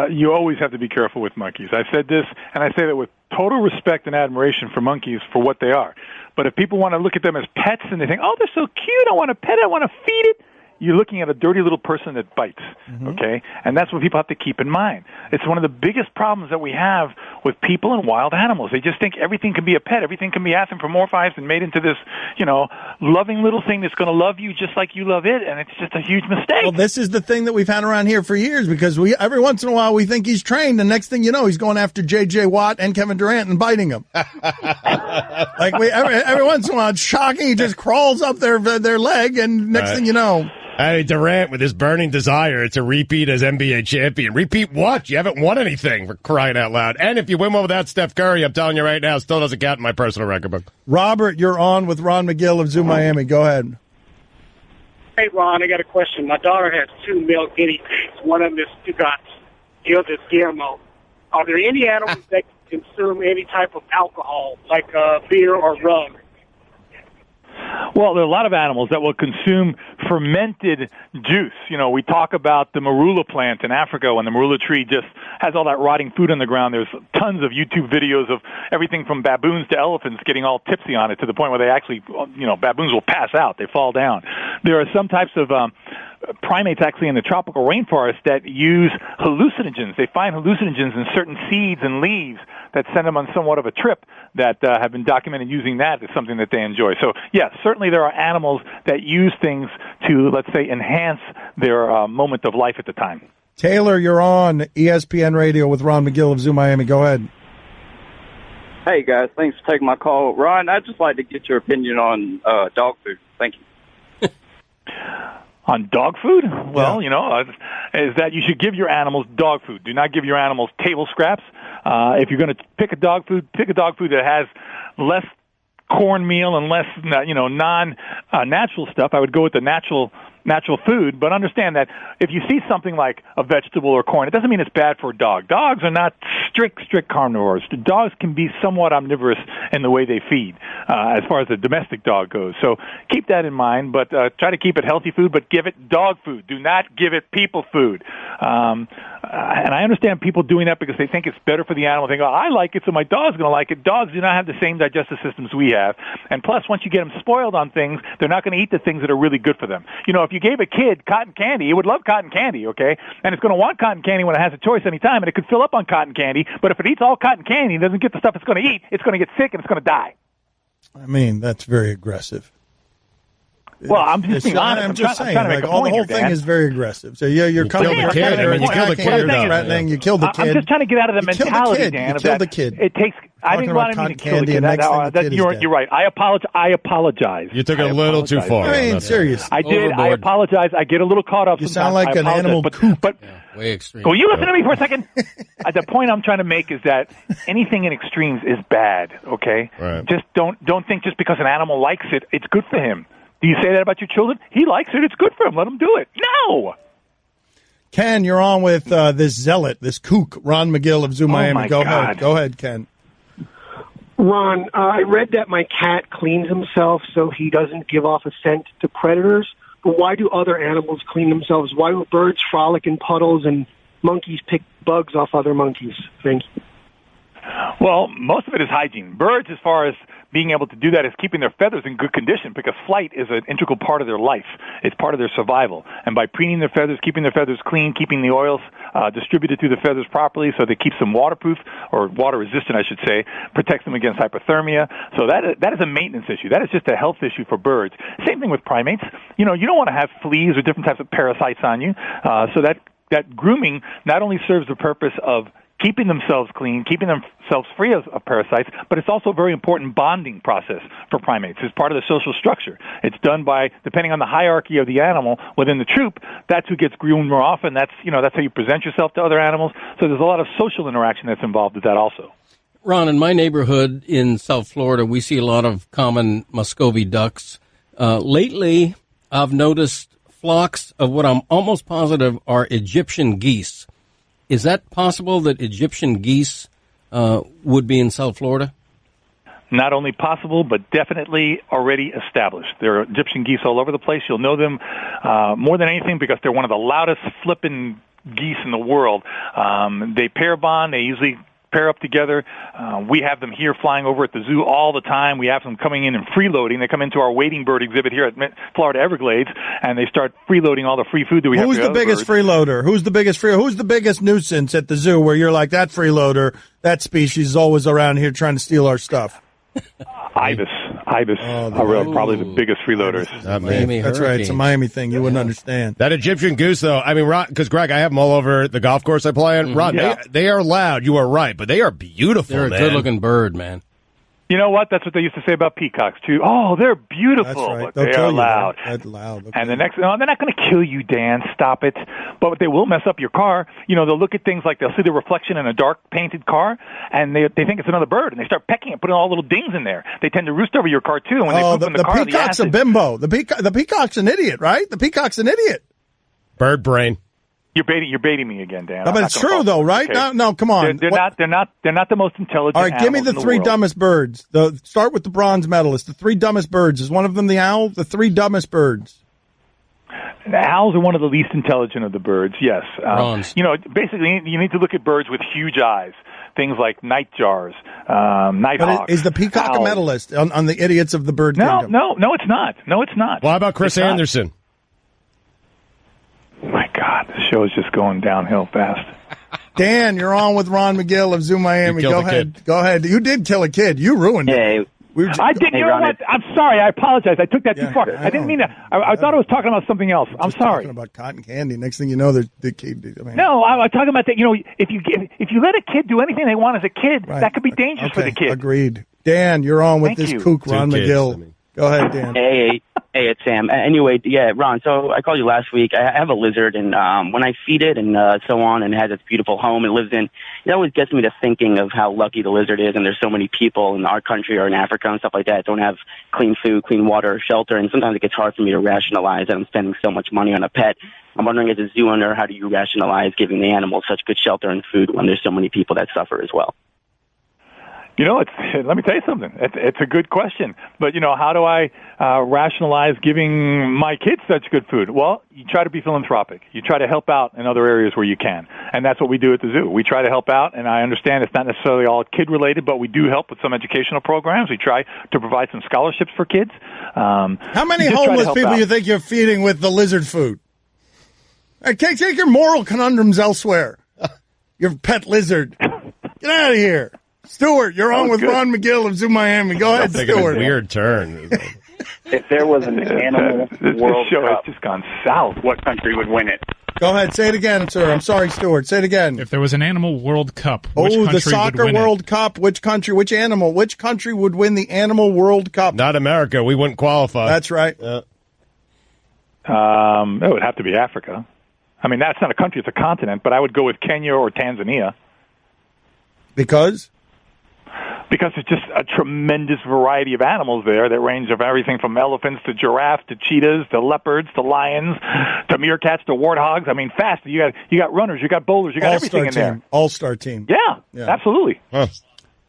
You always have to be careful with monkeys. I said this, and I say that with total respect and admiration for monkeys for what they are. But if people want to look at them as pets and they think, oh, they're so cute, I want to pet it, I want to feed it, you're looking at a dirty little person that bites, okay? And that's what people have to keep in mind. It's one of the biggest problems that we have with people and wild animals. They just think everything can be a pet, everything can be anthropomorphized and made into this, loving little thing that's going to love you just like you love it, and it's just a huge mistake. Well, this is the thing that we've had around here for years, because every once in a while we think he's trained, and next thing you know, he's going after J.J. Watt and Kevin Durant and biting them. Every once in a while, it's shocking. He just crawls up their leg, and next thing you know... Hey, Durant, with his burning desire to repeat as NBA champion. Repeat what? You haven't won anything, for crying out loud. And if you win one without Steph Curry, I'm telling you right now, still doesn't count in my personal record book. Robert, you're on with Ron McGill of Zoo Miami. Go ahead. Hey, Ron, I got a question. My daughter has 2 male guinea pigs. One of them is Stugotz. The other is Guillermo. Are there any animals that consume any type of alcohol, like beer or rum? Well, there are a lot of animals that will consume fermented juice. You know, we talk about the marula plant in Africa when the marula tree just has all that rotting food on the ground. There's tons of YouTube videos of everything from baboons to elephants getting all tipsy on it to the point where they actually, baboons will pass out. They fall down. There are some types of primates actually in the tropical rainforest that use hallucinogens. They find hallucinogens in certain seeds and leaves that send them on somewhat of a trip that have been documented using that as something that they enjoy. So, yes, certainly there are animals that use things to, let's say, enhance their moment of life at the time. Taylor, you're on ESPN Radio with Ron McGill of Zoo Miami. Go ahead. Hey, guys. Thanks for taking my call. Ron, I'd just like to get your opinion on dog food. Thank you. On dog food? Well, is that you should give your animals dog food. Do not give your animals table scraps. If you're going to pick a dog food that has less cornmeal and less, non-natural stuff. I would go with the natural food, but understand that if you see something like a vegetable or corn, it doesn't mean it's bad for a dog. Dogs are not strict carnivores. The dogs can be somewhat omnivorous in the way they feed, as far as the domestic dog goes. So keep that in mind, but try to keep it healthy food, but give it dog food. Do not give it people food. And I understand people doing that because they think it's better for the animal. They go, I like it, so my dog's going to like it. Dogs do not have the same digestive systems we have. And plus, once you get them spoiled on things, they're not going to eat the things that are really good for them. If you gave a kid cotton candy, it would love cotton candy, okay? And it's going to want cotton candy when it has a choice anytime, and it could fill up on cotton candy. But if it eats all cotton candy and doesn't get the stuff it's going to eat, it's going to get sick and it's going to die. I mean, that's very aggressive. Well, I'm just being honest. I'm just saying, the whole thing is very aggressive. So you're coming kill the kid. I mean, you kill the kid. Threatening, you kill the kid. I'm just trying to get out of the mentality, Dan. You kill the kid. It takes. I didn't want to kill the kid. You're right. I apologize. You took it a little too far. I mean, serious. I did. I apologize. I get a little caught up. You sound like an animal coop. But way extreme. Will you listen to me for a second? The point I'm trying to make is that anything in extremes is bad. Okay. Right. Just don't think just because an animal likes it, it's good for him. Do you say that about your children? He likes it. It's good for him. Let him do it. No. Ken, you're on with this zealot, this kook, Ron McGill of Zoo Miami. Go ahead, Ken. Ron, I read that my cat cleans himself so he doesn't give off a scent to predators. But why do other animals clean themselves? Why do birds frolic in puddles and monkeys pick bugs off other monkeys? Thank you. Well, most of it is hygiene. Birds, as far as being able to do that, is keeping their feathers in good condition because flight is an integral part of their life. It's part of their survival. And by preening their feathers, keeping their feathers clean, keeping the oils distributed through the feathers properly so that keeps them waterproof, or water resistant, I should say, protects them against hypothermia. So that is a maintenance issue. That is just a health issue for birds. Same thing with primates. You don't want to have fleas or different types of parasites on you. So that grooming not only serves the purpose of keeping themselves clean, keeping themselves free of parasites, but it's also a very important bonding process for primates. It's part of the social structure. It's done by, depending on the hierarchy of the animal within the troop, that's who gets groomed more often. That's how you present yourself to other animals. So there's a lot of social interaction that's involved with that also. Ron, in my neighborhood in South Florida, we see a lot of common Muscovy ducks. Lately, I've noticed flocks of what I'm almost positive are Egyptian geese. Is that possible that Egyptian geese would be in South Florida? Not only possible, but definitely already established. There are Egyptian geese all over the place. You'll know them more than anything because they're one of the loudest flipping geese in the world. They pair bond. They usually pair up together. We have them here flying over at the zoo all the time. We have them coming in and freeloading. They come into our wading bird exhibit here at Florida Everglades, and they start freeloading all the free food that we have. Who's the biggest freeloader? Who's the biggest nuisance at the zoo where you're like, that freeloader, that species is always around here trying to steal our stuff? Ibis are probably the biggest freeloaders. That's right. It's a Miami thing. You wouldn't understand. That Egyptian goose, though, I mean, Ron, because, Greg, I have them all over the golf course I play on. Ron, they are loud. You are right, but they are beautiful, They're a good-looking bird, man. You know what? That's what they used to say about peacocks, too. Oh, they're beautiful, but they are loud. Loud. Okay. And they're not going to kill you, Dan. Stop it. But they will mess up your car. They'll look at things like they'll see the reflection in a dark painted car, and they think it's another bird, and they start pecking it, putting all little dings in there. They tend to roost over your car, too. And when they poop in the car, peacock's a bimbo. The peacock's an idiot, right? The peacock's an idiot. Bird brain. You're baiting me again, Dan. No, but it's true though, right? Okay. No, come on. They're not the most intelligent. All right, give me the animals in three world. dumbest birds. Start with the bronze medalist. The three dumbest birds. Is one of them the owl? The three dumbest birds. The owls are one of the least intelligent of the birds. Yes. Basically, you need to look at birds with huge eyes. Things like nightjars, nighthawks. Is the peacock owls. a medalist on the idiots of the bird kingdom? No, it's not. No, it's not. Well, how about Chris Anderson? My God, the show is just going downhill fast. Dan, you're on with Ron McGill of Zoo Miami. Go ahead. Go ahead. You did kill a kid. You ruined it. I did. You know what? I'm sorry. I apologize. I took that too far. I didn't mean to. I thought I was talking about something else. I'm sorry. Talking about cotton candy. Next thing you know, the kid. No, I'm talking about that. If you let a kid do anything they want as a kid, that could be dangerous for the kid. Agreed. Dan, you're on with Thank this you. kook, Ron McGill. Go ahead, Dan. Hey, it's Sam. Anyway, yeah, Ron, so I called you last week. I have a lizard, and when I feed it and so on, and it has its beautiful home it lives in, it always gets me to thinking of how lucky the lizard is, and there's so many people in our country or in Africa and stuff like that don't have clean food, clean water, or shelter, and sometimes it gets hard for me to rationalize that I'm spending so much money on a pet. I'm wondering, as a zoo owner, how do you rationalize giving the animals such good shelter and food when there's so many people that suffer as well? Let me tell you something. It's a good question. But, how do I rationalize giving my kids such good food? Well, you try to be philanthropic. You try to help out in other areas where you can. And that's what we do at the zoo. We try to help out, and I understand it's not necessarily all kid-related, but we do help with some educational programs. We try to provide some scholarships for kids. How many homeless people do you think you're feeding with the lizard food? Take your moral conundrums elsewhere. Your pet lizard. Get out of here. Stuart, you're on with Ron McGill of Zoo Miami. Go ahead, Stuart. A weird turn. If there was an animal World show Cup, has just gone south. what country would win it? Go ahead, say it again, sir. I'm sorry, Stuart. Say it again. If there was an animal World Cup, which country the soccer would win World Cup. Which country? Which animal? Which country would win the animal World Cup? Not America. We wouldn't qualify. That's right. It would have to be Africa. I mean, that's not a country; it's a continent. But I would go with Kenya or Tanzania. Because it's just a tremendous variety of animals there that range of everything from elephants to giraffes to cheetahs to leopards to lions to meerkats to warthogs. I mean, fast. You got runners, you got bowlers, you got everything in there. All-star team. Yeah, absolutely.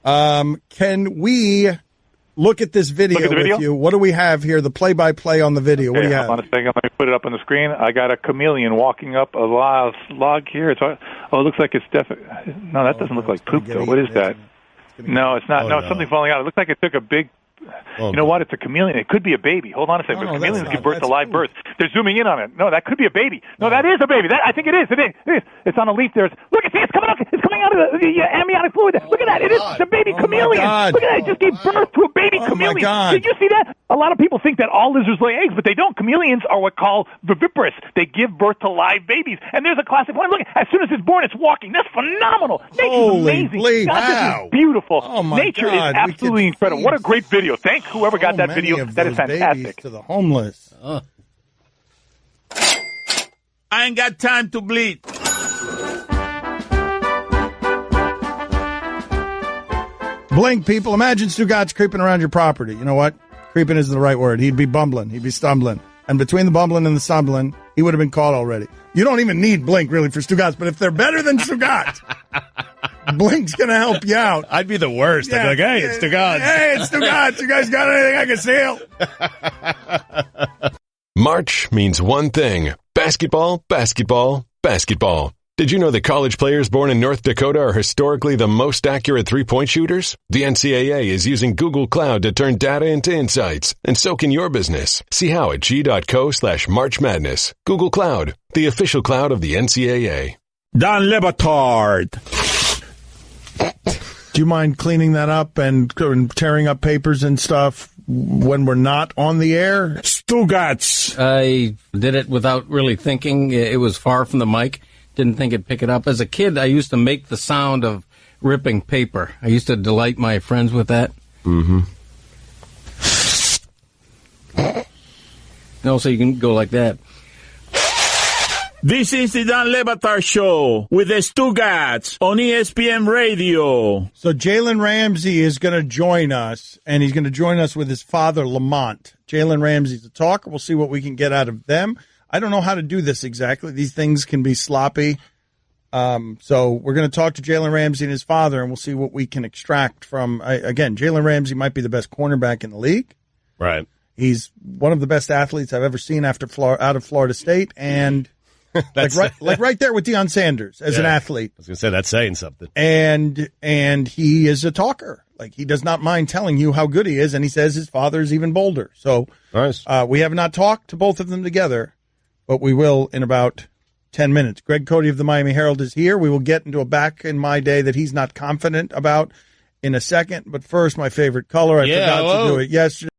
Can we look at this video with you? What do we have here? The play-by-play on the video. What do you have? Hold on a second. Let me put it up on the screen. I got a chameleon walking up a log here. It looks like it's definitely. No, that doesn't look like poop though. What is that? No, it's not. No, it's something falling out. It looks like it took a big. You know what? It's a chameleon. It could be a baby. Hold on a second. Chameleons give birth to live births. They're zooming in on it. No, that could be a baby. No, that is a baby. I think it is. It is. It's on a leaf there. Look, see, it's coming up. It's coming out of the amniotic fluid. Look at that. It is the baby chameleon. Look at that. It just gave birth to a baby chameleon. Did you see that? A lot of people think that all lizards lay eggs, but they don't. Chameleons are what called viviparous. They give birth to live babies. And there's a classic one. Look, as soon as it's born, it's walking. That's phenomenal. Nature's amazing. This is beautiful. Nature is absolutely incredible. What a great video. Thank whoever got that video. That is fantastic. To the homeless. I ain't got time to bleed. Blink, people. Imagine Stugotz creeping around your property. You know what? Creeping isn't the right word. He'd be bumbling. He'd be stumbling. And between the bumbling and the stumbling, he would have been caught already. You don't even need Blink, really, for Stugotz. But if they're better than Stugotz, Blink's going to help you out. I'd be the worst. I'd be like, hey, it's Stugotz. Hey, it's Stugotz. You guys got anything I can steal? March means one thing. Basketball, basketball, basketball. Did you know that college players born in North Dakota are historically the most accurate three-point shooters? The NCAA is using Google Cloud to turn data into insights, and so can your business. See how at g.co/March Madness. Google Cloud, the official cloud of the NCAA. Don Le Batard. Do you mind cleaning that up and tearing up papers and stuff when we're not on the air? Stugotz. I did it without really thinking. It was far from the mic. Didn't think it'd pick it up. As a kid, I used to make the sound of ripping paper. I used to delight my friends with that. Mm-hmm. No, so you can go like that. This is the Don Le Batard Show with the Stugotz on ESPN Radio. So Jalen Ramsey is going to join us, and he's going to join us with his father, Lamont. Jalen Ramsey's a talker. We'll see what we can get out of them. I don't know how to do this exactly. These things can be sloppy. So we're going to talk to Jalen Ramsey and his father, and we'll see what we can extract from, again, Jalen Ramsey might be the best cornerback in the league. Right. He's one of the best athletes I've ever seen out of Florida State, and like right there with Deion Sanders as an athlete. I was going to say, that's saying something. And he is a talker. Like, he does not mind telling you how good he is, and he says his father is even bolder. So nice. We have not talked to both of them together, but we will in about 10 minutes. Greg Cote of the Miami Herald is here. We will get into a back in my day that he's not confident about in a second. But first, my favorite color. I forgot to do it yesterday.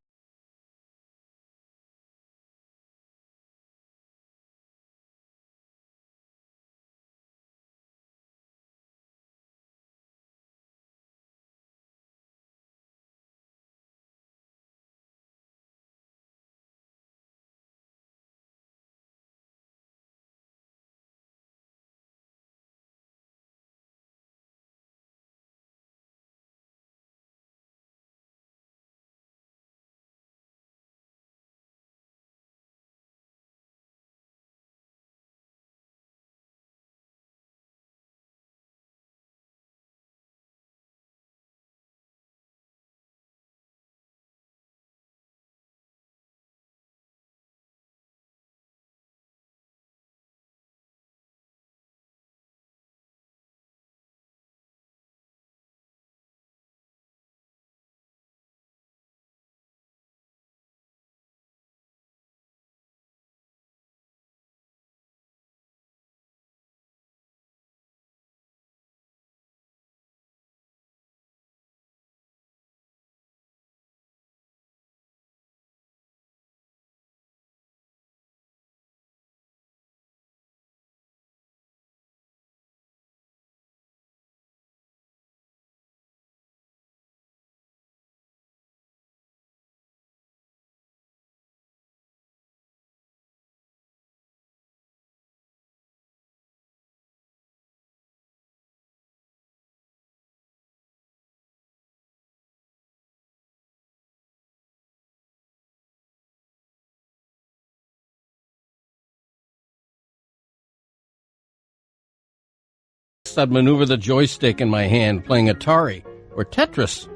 I'd maneuver the joystick in my hand playing Atari or Tetris.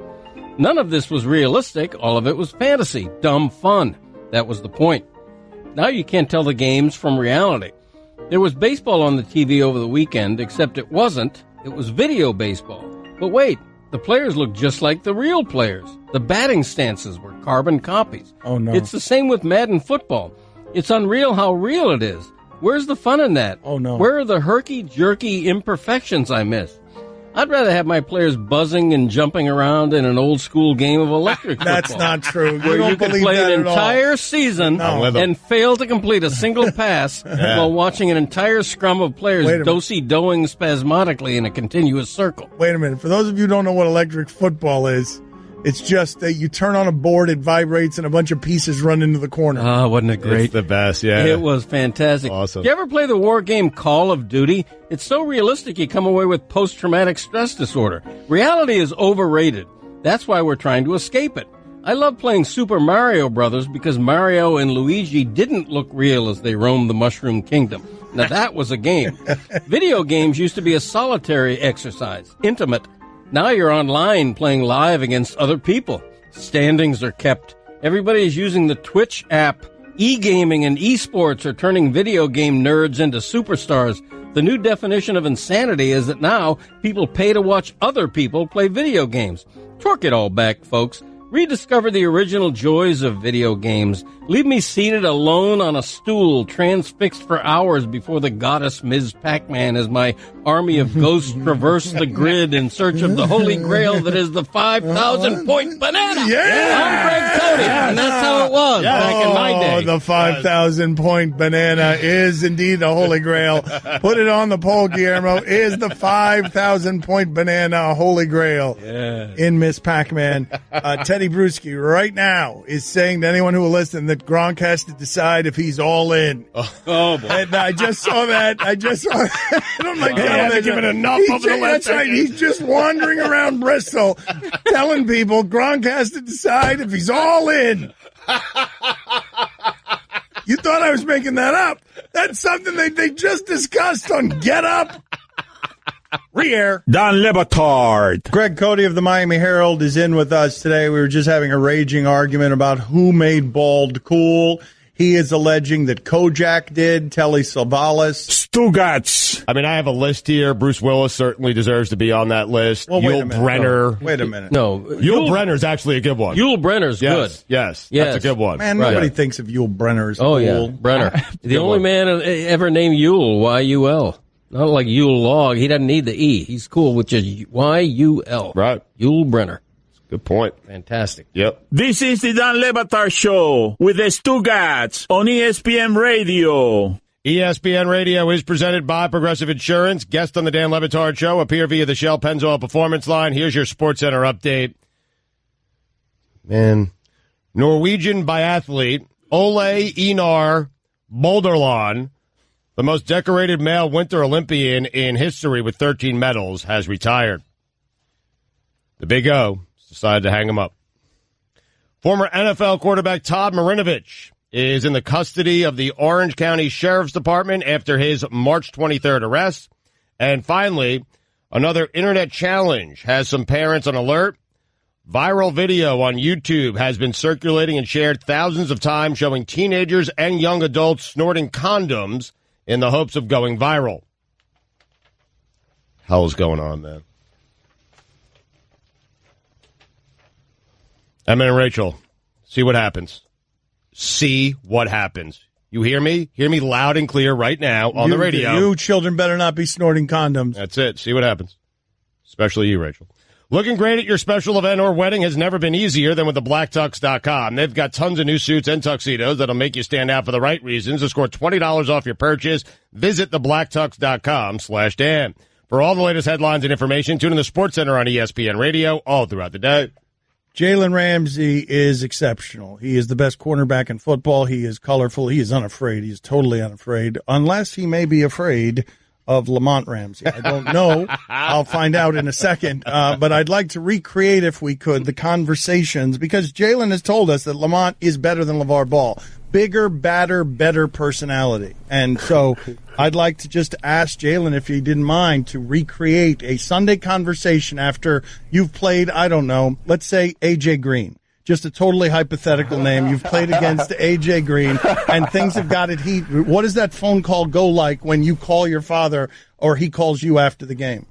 None of this was realistic. All of it was fantasy, dumb fun. That was the point. Now you can't tell the games from reality. There was baseball on the TV over the weekend, except it wasn't. It was video baseball. But wait, the players looked just like the real players. The batting stances were carbon copies. Oh, no. It's the same with Madden football. It's unreal how real it is. Where's the fun in that? Oh, no. Where are the herky-jerky imperfections I miss? I'd rather have my players buzzing and jumping around in an old-school game of electric football. That's not true. Where you could play an entire season and fail to complete a single pass while watching an entire scrum of players do-si-doing spasmodically in a continuous circle. Wait a minute. For those of you who don't know what electric football is, it's just that you turn on a board, it vibrates, and a bunch of pieces run into the corner. Oh, wasn't it great? It's the best, yeah. It was fantastic. Awesome. Did you ever play the war game Call of Duty? It's so realistic you come away with post-traumatic stress disorder. Reality is overrated. That's why we're trying to escape it. I love playing Super Mario Brothers because Mario and Luigi didn't look real as they roamed the Mushroom Kingdom. Now that was a game. Video games used to be a solitary exercise, intimate. Now you're online playing live against other people. Standings are kept. Everybody is using the Twitch app. E-gaming and esports are turning video game nerds into superstars. The new definition of insanity is that now people pay to watch other people play video games. Torque it all back, folks. Rediscover the original joys of video games. Leave me seated alone on a stool, transfixed for hours before the goddess Ms. Pac-Man as my army of ghosts traverse the grid in search of the holy grail that is the 5,000-point banana. Yeah! I'm Greg Cote, and that's how it was back in my day. The 5,000-point banana is indeed the holy grail. Put it on the poll, Guillermo. Is the 5,000-point banana a holy grail in Miss Pac-Man? Teddy Bruschi right now is saying to anyone who will listen that Gronk has to decide if he's all in. Oh boy. And I just saw that. I don't like haven't given enough over the last That's right. He's just wandering around Bristol telling people Gronk has to decide if he's all in. You thought I was making that up. That's something they just discussed on Get Up. Re-air. Don Le Batard. Greg Cote of the Miami Herald is in with us today. We were just having a raging argument about who made bald cool. He is alleging that Kojak did, Telly Savalas. Stugotz. I mean, I have a list here. Bruce Willis certainly deserves to be on that list. Well, Yul Brynner. Wait a minute. No. Yul Brynner's actually a good one. Yul Brynner's good. Yes, that's a good one. Man, nobody thinks of Yul Brynner as cool. Yeah. Brenner. The only man ever named Yul, Y-U-L. Not like Yule Log. He doesn't need the E. He's cool with just Y-U-L. Right. Yul Brynner. Good point. Fantastic. Yep. This is the Don Le Batard Show with the Stugotz on ESPN Radio. ESPN Radio is presented by Progressive Insurance. Guest on the Dan Le Batard Show appear via the Shell Pennzoil Performance Line. Here's your SportsCenter update. Man, Norwegian biathlete Ole Einar Boulderland, the most decorated male Winter Olympian in history with 13 medals, has retired. The Big O decided to hang him up. Former NFL quarterback Todd Marinovich is in the custody of the Orange County Sheriff's Department after his March 23rd arrest. And finally, another internet challenge has some parents on alert. Viral video on YouTube has been circulating and shared thousands of times showing teenagers and young adults snorting condoms in the hopes of going viral. Hell is going on, man. Emma and Rachel, see what happens. See what happens. You hear me? Hear me loud and clear right now on the radio. You children better not be snorting condoms. That's it. See what happens. Especially you, Rachel. Looking great at your special event or wedding has never been easier than with the blacktux.com. They've got tons of new suits and tuxedos that'll make you stand out for the right reasons. To score $20 off your purchase, visit theblacktux.com/Dan. For all the latest headlines and information, tune in the SportsCenter on ESPN Radio all throughout the day. Jalen Ramsey is exceptional. He is the best cornerback in football. He is colorful. He is unafraid. He is totally unafraid, unless he may be afraid of Lamont Ramsey. I don't know. I'll find out in a second. But I'd like to recreate, if we could, the conversations, because Jalen has told us that Lamont is better than LeVar Ball. Bigger, badder, better personality. And so I'd like to just ask Jalen, if he didn't mind, to recreate a Sunday conversation after you've played, I don't know, let's say A.J. Green. Just a totally hypothetical name. You've played against A.J. Green, and things have got it heat. What does that phone call go like when you call your father or he calls you after the game?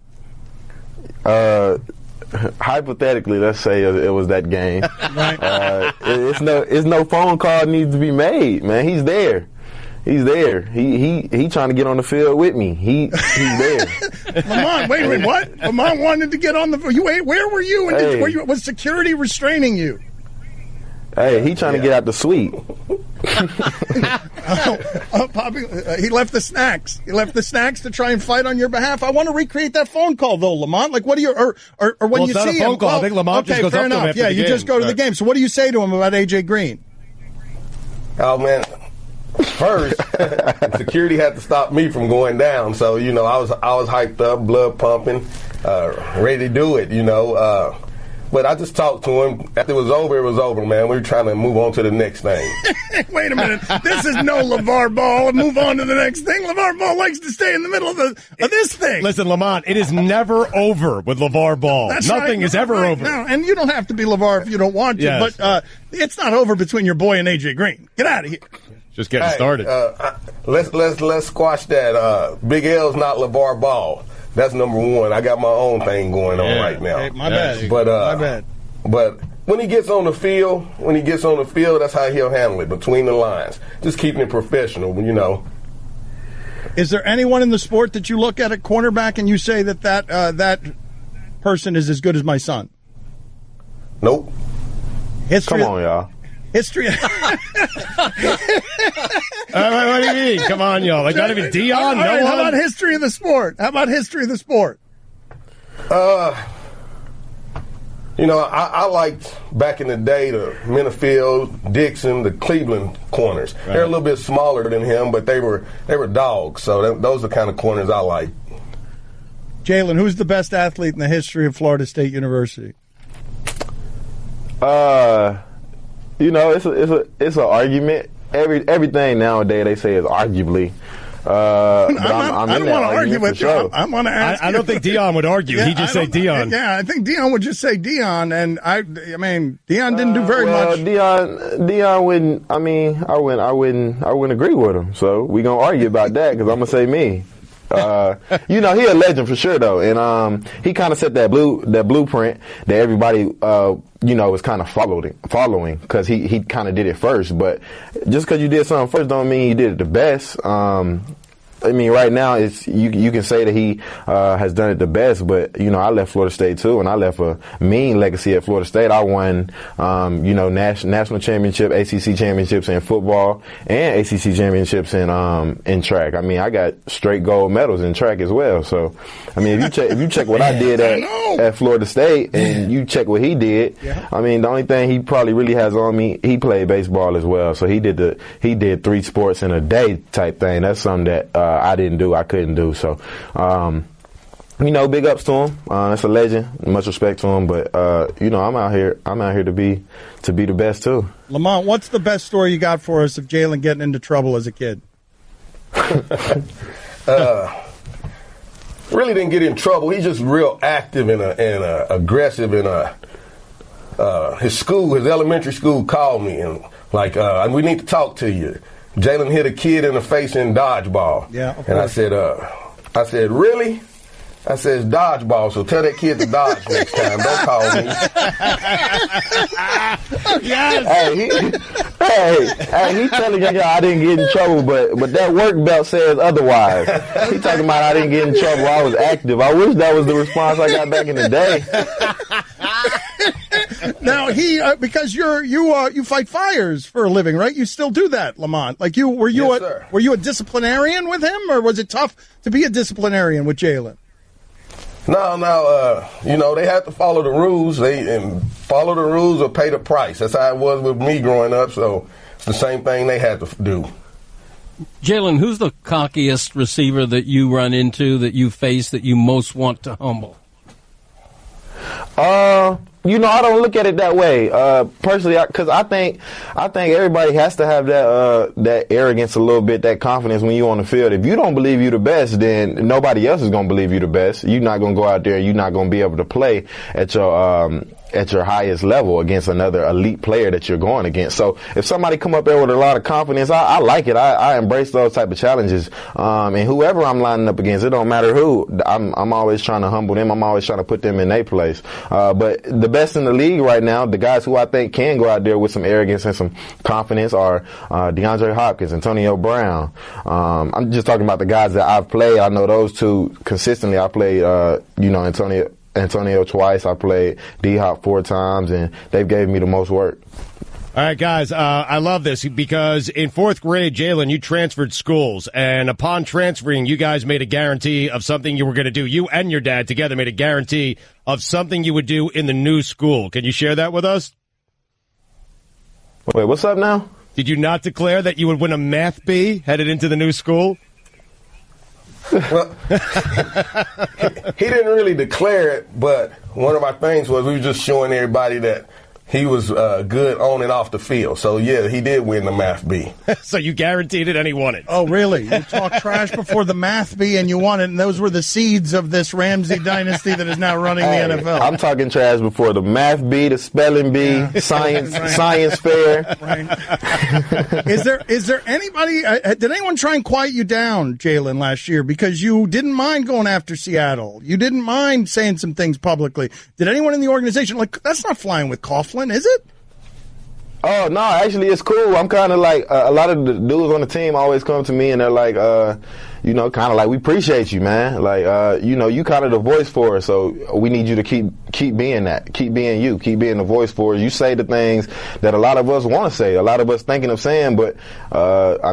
Hypothetically, let's say it was that game. Right. It's no phone call needs to be made, man. He's there. He's there. He trying to get on the field with me. He's there. Lamont, wait a minute. What? Lamont wanted to get on the field. Where were you? And was security restraining you? Hey, he trying to get out the suite. Poppy, he left the snacks. He left the snacks to try and fight on your behalf. I want to recreate that phone call, though, Lamont. Like, what do you, or when you see him? It's not a phone call. I think Lamont just goes up to him after the game. You just go to the game. So what do you say to him about A.J. Green? Oh, man. First, security had to stop me from going down. So, I was hyped up, blood pumping, ready to do it, But I just talked to him. After it was over, man. We were trying to move on to the next thing. Wait a minute. This is no LeVar Ball. Move on to the next thing. LeVar Ball likes to stay in the middle of this thing. Listen, Lamont, it is never over with LeVar Ball. Nothing is ever over. No, and you don't have to be LeVar if you don't want to. Yes. But it's not over between your boy and A.J. Green. Get out of here. Just getting started. Let's squash that. Big L's not LeVar Ball. That's number one. I got my own thing going on right now. Hey, my bad. But my bad. But when he gets on the field, that's how he'll handle it, between the lines. Just keeping it professional, Is there anyone in the sport that you look at cornerback and you say that person is as good as my son? Nope. History. Come on, y'all. History. What do you mean? Come on, y'all. Like, not even Dion? No one? How about history of the sport? I liked back in the day the Minifield, Dixon, the Cleveland corners. Right. They're a little bit smaller than him, but they were dogs. So those are the kind of corners I like. Jalen, who's the best athlete in the history of Florida State University? It's an argument. everything nowadays they say is arguably. But I'm I don't want to argue with you. Sure. I want to ask. I don't think Dion would argue. Yeah, He'd just say Dion. Yeah, I think Dion would just say Dion, and I mean, Dion didn't do very much. Dion wouldn't. I mean, I wouldn't agree with him. So we gonna argue about that because I'm gonna say me. He a legend for sure though, and he kind of set that blueprint that everybody was kind of following because he kind of did it first. But just because you did something first don't mean you did it the best. I mean, right now it's you can say that he has done it the best, but I left Florida State too, and I left a mean legacy at Florida State. I won national championship, ACC championships in football, and ACC championships in track. I mean, I got straight gold medals in track as well. So, I mean, if you check what I did at Florida State, and you check what he did, I mean, the only thing he probably really has on me, he played baseball as well. So he did 3 sports in a day type thing. That's something that I didn't do, I couldn't do. So, big ups to him. That's a legend. Much respect to him. But I'm out here to be the best too. Lamont, what's the best story you got for us of Jalen getting into trouble as a kid? Really didn't get in trouble. He's just real active and aggressive. His elementary school called me and we need to talk to you. Jalen hit a kid in the face in dodgeball. Yeah. And I said, really? I said, it's dodgeball, so tell that kid to dodge next time. Don't call me. He telling you I didn't get in trouble, but that work belt says otherwise. He talking about I didn't get in trouble. I was active. I wish that was the response I got back in the day. Now because you fight fires for a living, right? You still do that, Lamont. Were you a disciplinarian with him, or was it tough to be a disciplinarian with Jalen? No, they have to follow the rules. Follow the rules or pay the price. That's how it was with me growing up. So it's the same thing they had to do. Jalen, who's the cockiest receiver that you run into, that you face, that you most want to humble? I don't look at it that way, personally, because I think everybody has to have that arrogance a little bit, that confidence when you're on the field. If you don't believe you're the best, then nobody else is going to believe you're the best. You're not going to go out there and you're not going to be able to play at your highest level against another elite player that you're going against. So if somebody come up there with a lot of confidence, I like it. I embrace those type of challenges. And whoever I'm lining up against, it don't matter who, I'm always trying to humble them. I'm always trying to put them in their place. But the best in the league right now, the guys who I think can go out there with some arrogance and some confidence are DeAndre Hopkins, Antonio Brown. I'm just talking about the guys that I've played. I know those two consistently. I played, Antonio twice. I played D-Hop 4 times, and they've gave me the most work. All right, guys, I love this because in 4th grade, Jalen, you transferred schools, and upon transferring, you guys made a guarantee of something you were going to do. You and your dad together made a guarantee of something you would do in the new school. Can you share that with us? Wait, what's up now? Did you not declare that you would win a math bee headed into the new school? Well, he didn't really declare it, but one of our things was we were just showing everybody that he was good on and off the field. So, yeah, he did win the math bee. So you guaranteed it and he won it. Oh, really? You talked trash before the math bee and you won it, and those were the seeds of this Ramsey dynasty that is now running the NFL. I'm talking trash before the math bee, the spelling bee, science fair. Right. Is there anybody, did anyone try and quiet you down, Jalen, last year? Because you didn't mind going after Seattle. You didn't mind saying some things publicly. Did anyone in the organization, that's not flying with Coughlin, is it? Oh, no, actually, it's cool. I'm kind of like, a lot of the dudes on the team always come to me and they're like, kind of like, we appreciate you, man. Like, you kind of the voice for us, so we need you to keep being that. Keep being you. Keep being the voice for us. You say the things that a lot of us want to say, a lot of us thinking of saying, but,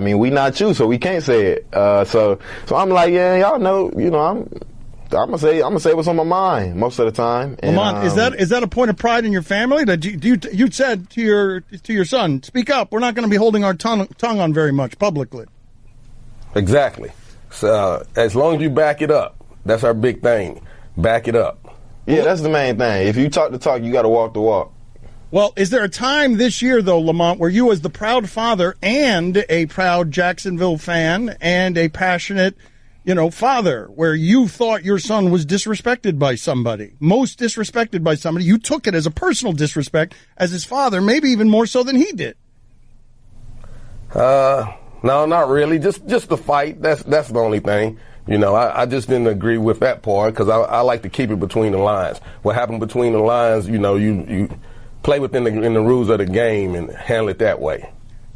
we not you, so we can't say it. So I'm like, yeah, y'all know, I'm gonna say what's on my mind most of the time. And, Lamont, is that a point of pride in your family? That you said to your son, speak up. We're not going to be holding our tongue on very much publicly. Exactly. So as long as you back it up, that's our big thing. Back it up. Yeah, that's the main thing. If you talk the talk, you got to walk the walk. Well, is there a time this year, though, Lamont, where you as the proud father and a proud Jacksonville fan and a passionate, father, where you thought your son was disrespected by somebody, most disrespected by somebody, you took it as a personal disrespect as his father, maybe even more so than he did? No, not really. Just the fight. That's the only thing. I just didn't agree with that part because I like to keep it between the lines. What happened between the lines, you play within the rules of the game and handle it that way.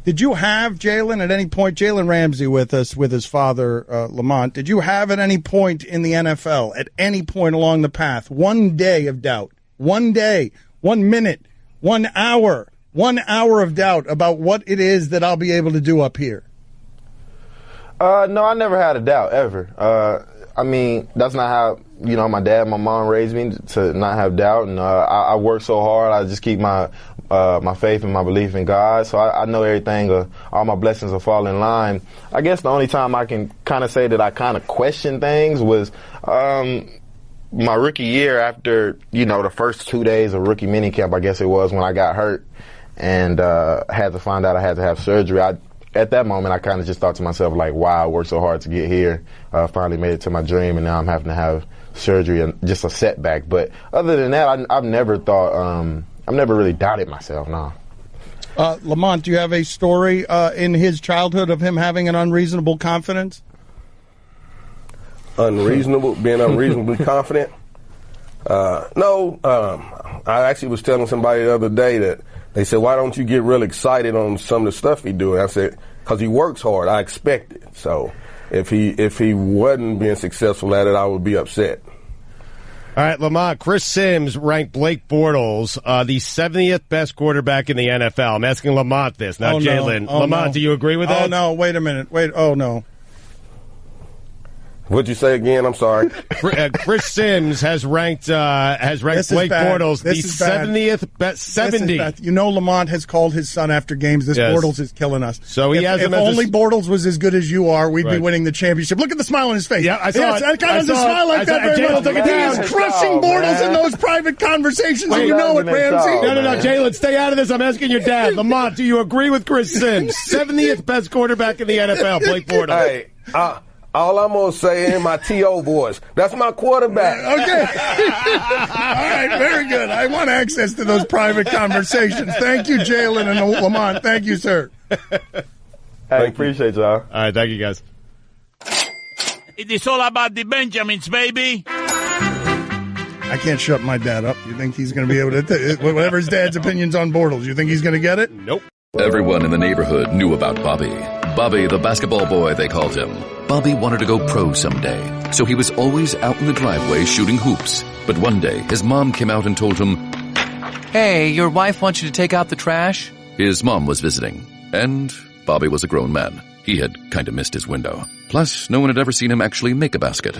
Did you have Jalen at any point, Jalen Ramsey with us, with his father, Lamont, did you have at any point in the NFL, at any point along the path, 1 day of doubt, 1 day, 1 minute, 1 hour, 1 hour of doubt about what it is that I'll be able to do up here? No, I never had a doubt, ever. That's not how, my dad and my mom raised me, to not have doubt. And I work so hard. I just keep my faith and my belief in God. So I know everything, all my blessings will fall in line. I guess the only time I can kind of say that I kind of question things was my rookie year after, the first 2 days of rookie minicamp, I guess it was, when I got hurt and had to find out I had to have surgery. At that moment, I kind of just thought to myself, like, wow, I worked so hard to get here. Finally made it to my dream, and now I'm having to have surgery and just a setback. But other than that, I've never thought, I've never really doubted myself, no. Lamont, do you have a story in his childhood of him having an unreasonable confidence? Being unreasonably confident? No. I actually was telling somebody the other day that they said, why don't you get real excited on some of the stuff he doing? I said, because he works hard. I expect it. So if he wasn't being successful at it, I would be upset. All right, Lamont, Chris Sims ranked Blake Bortles the 70th best quarterback in the NFL. I'm asking Lamont this, not Jalen. Lamont, do you agree with that? Oh, no, wait a minute. Oh, no. What'd you say again? I'm sorry. Chris Sims has ranked Blake Bortles the 70th best. 70. Lamont has called his son after games. This Bortles is killing us. So he has. If only Bortles was as good as you are, we'd be winning the championship. Look at the smile on his face. Yeah, I saw it. I doesn't smile like that very well. He is crushing Bortles in those private conversations. You know it, Ramsey. No, Jalen, stay out of this. I'm asking your dad. Lamont, do you agree with Chris Sims? 70th best quarterback in the NFL, Blake Bortles. Hey, all I'm going to say in my T.O. voice, that's my quarterback. Okay. All right, very good. I want access to those private conversations. Thank you, Jalen and Lamont. Thank you, sir. Hey, appreciate y'all. All right, thank you, guys. It is all about the Benjamins, baby. I can't shut my dad up. You think he's going to be able to, whatever his dad's opinions on Bortles, you think he's going to get it? Nope. Everyone in the neighborhood knew about Bobby. Bobby, the basketball boy, they called him. Bobby wanted to go pro someday, so he was always out in the driveway shooting hoops. But one day, his mom came out and told him, "Hey, your wife wants you to take out the trash?" His mom was visiting, and Bobby was a grown man. He had kind of missed his window. Plus, no one had ever seen him actually make a basket.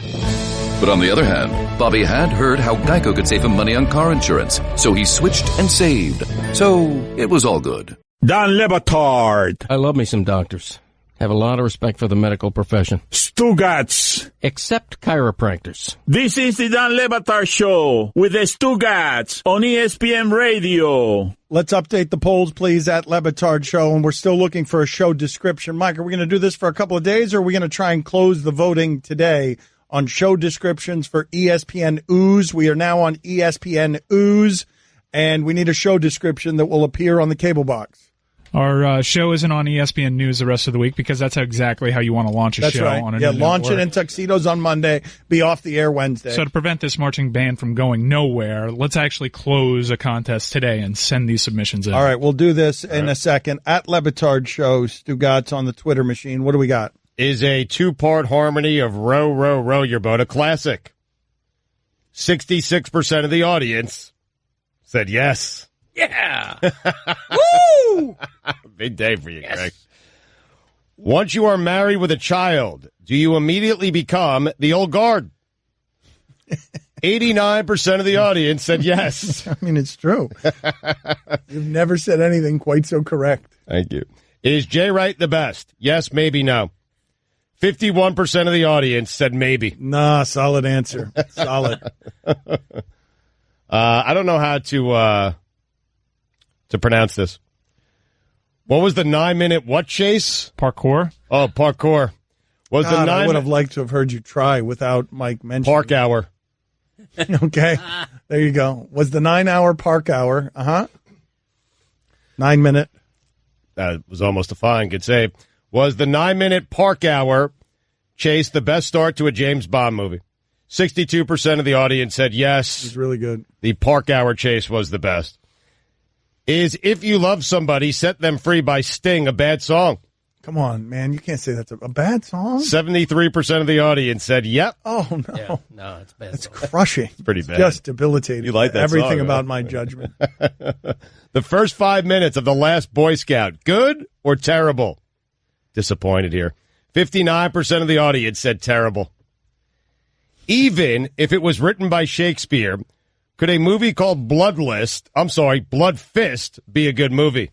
But on the other hand, Bobby had heard how Geico could save him money on car insurance, so he switched and saved. So, it was all good. Don Le Batard. I love me some doctors. Have a lot of respect for the medical profession. Stugotz. Except chiropractors. This is the Don Le Batard Show with the Stugotz on ESPN Radio. Let's update the polls, please, at Le Batard Show, and we're still looking for a show description. Mike, are we going to do this for a couple of days, or are we going to try and close the voting today on show descriptions for ESPN Ooze? We are now on ESPN Ooze, and we need a show description that will appear on the cable box. Our show isn't on ESPN News the rest of the week because that's exactly how you want to launch a show on a new launch network. it in tuxedos on Monday, be off the air Wednesday. So to prevent this marching band from going nowhere, let's actually close a contest today and send these submissions in. All right, we'll do this in a second. At Le Batard Show, Stugotz on the Twitter machine. What do we got? Is a two-part harmony of Row, Row, Row Your Boat a classic? 66% of the audience said yes. Yeah. Woo! Big day for you, Greg. Once you are married with a child, do you immediately become the old guard? 89% of the audience said yes. I mean, it's true. You've never said anything quite so correct. Thank you. Is Jay Wright the best? Yes, maybe, no. 51% of the audience said maybe. Nah, solid answer. Solid. I don't know how to to pronounce this. What was the 9-minute what chase? Parkour. Oh, parkour. Was God, the I would have liked to have heard you try without Mike mentioning. Park hour. Okay, there you go. Was the 9-hour park hour? 9-minute. That was almost a fine. Good save. Was the 9-minute park hour chase the best start to a James Bond movie? 62% of the audience said yes. It was really good. The park hour chase was the best. Is If You Love Somebody, Set Them Free by Sting a bad song? Come on, man. You can't say that's a bad song. 73% of the audience said yep. Oh, no. Yeah, no, it's bad. It's crushing. It's pretty bad. Just debilitating. You like that Everything song, about right? my judgment. The first 5 minutes of The Last Boy Scout, good or terrible? Disappointed here. 59% of the audience said terrible. Even if it was written by Shakespeare, could a movie called Blood Fist, be a good movie?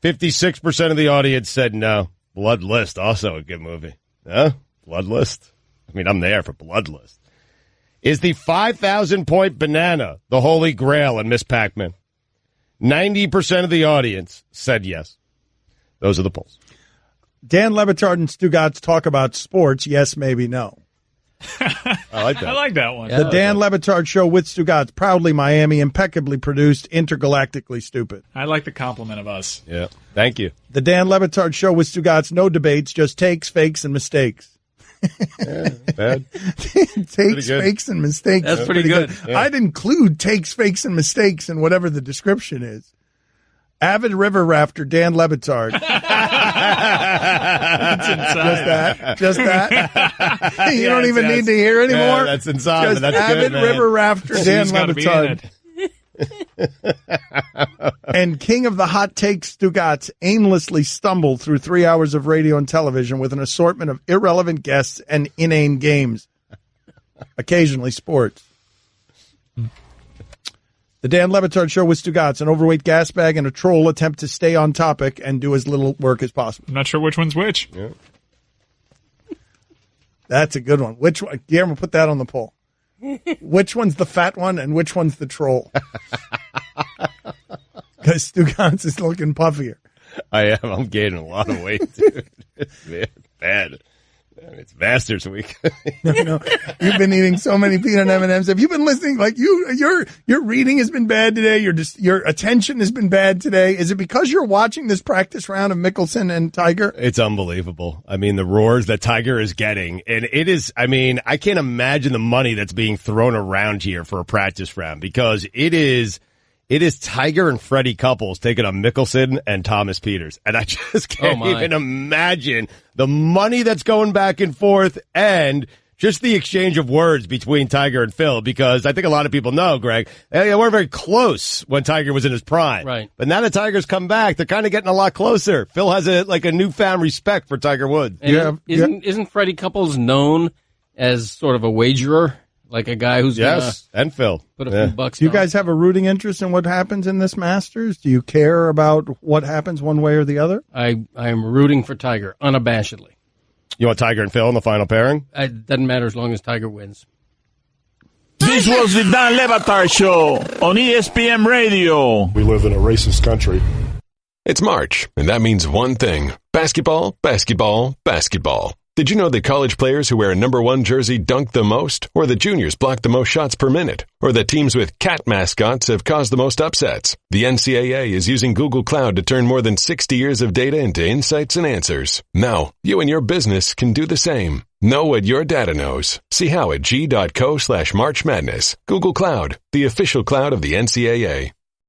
56% of the audience said no. Blood List, also a good movie. Huh? Blood List? I mean, I'm there for Blood List. Is the 5,000-point banana the holy grail in Miss Pac-Man? 90% of the audience said yes. Those are the polls. Dan Lebitard and Stugotz talk about sports. Yes, maybe, no. I like that. I like that one. The Dan Lebitard Show with Stugotz, proudly Miami, impeccably produced, intergalactically stupid. I like the compliment of us. Yeah. Thank you. The Dan Lebitard Show with Stugotz, no debates, just takes, fakes, and mistakes. Bad. Takes, fakes, and mistakes. That's pretty good. Yeah. I'd include takes, fakes, and mistakes in whatever the description is. Avid river rafter Dan Lebitard. Just that. You don't even need to hear anymore. Yeah, that's inside. Just That's avid good, man. river rafter Dan She's gotta be in Lebitard. And king of the hot takes Stugotz aimlessly stumbled through 3 hours of radio and television with an assortment of irrelevant guests and inane games. Occasionally sports. The Dan Lebitard Show with Stugotz, an overweight gas bag and a troll attempt to stay on topic and do as little work as possible. I'm not sure which one's which. Yeah. That's a good one. Which one? Guillermo, put that on the poll. Which one's the fat one and which one's the troll? Because Stugotz is looking puffier. I am. I'm gaining a lot of weight, dude. It's bad. It's Masters Week. No. You've been eating so many peanut M&Ms. Have you been listening? Like your reading has been bad today. Your attention has been bad today. Is it because you're watching this practice round of Mickelson and Tiger? It's unbelievable. I mean, the roars that Tiger is getting, and it is. I mean, I can't imagine the money that's being thrown around here for a practice round because it is Tiger and Freddie Couples taking on Mickelson and Thomas Peters. And I just can't even imagine the money that's going back and forth and just the exchange of words between Tiger and Phil, because I think a lot of people know, Greg, they weren't very close when Tiger was in his prime. Right. But now that Tiger's come back, they're kind of getting a lot closer. Phil has a newfound respect for Tiger Woods. And isn't Freddie Couples known as sort of a wagerer? Like a guy who's and Phil put a few bucks Do you down? guys have a rooting interest in what happens in this Masters? Do you care about what happens one way or the other? I am rooting for Tiger, unabashedly. You want Tiger and Phil in the final pairing? It doesn't matter as long as Tiger wins. This was the Dan Lebitard Show on ESPN Radio. We live in a racist country. It's March, and that means one thing. Basketball, basketball, basketball. Did you know that college players who wear a number 1 jersey dunk the most? Or that juniors block the most shots per minute? Or that teams with cat mascots have caused the most upsets? The NCAA is using Google Cloud to turn more than 60 years of data into insights and answers. Now, you and your business can do the same. Know what your data knows. See how at g.co/March Madness. Google Cloud, the official cloud of the NCAA.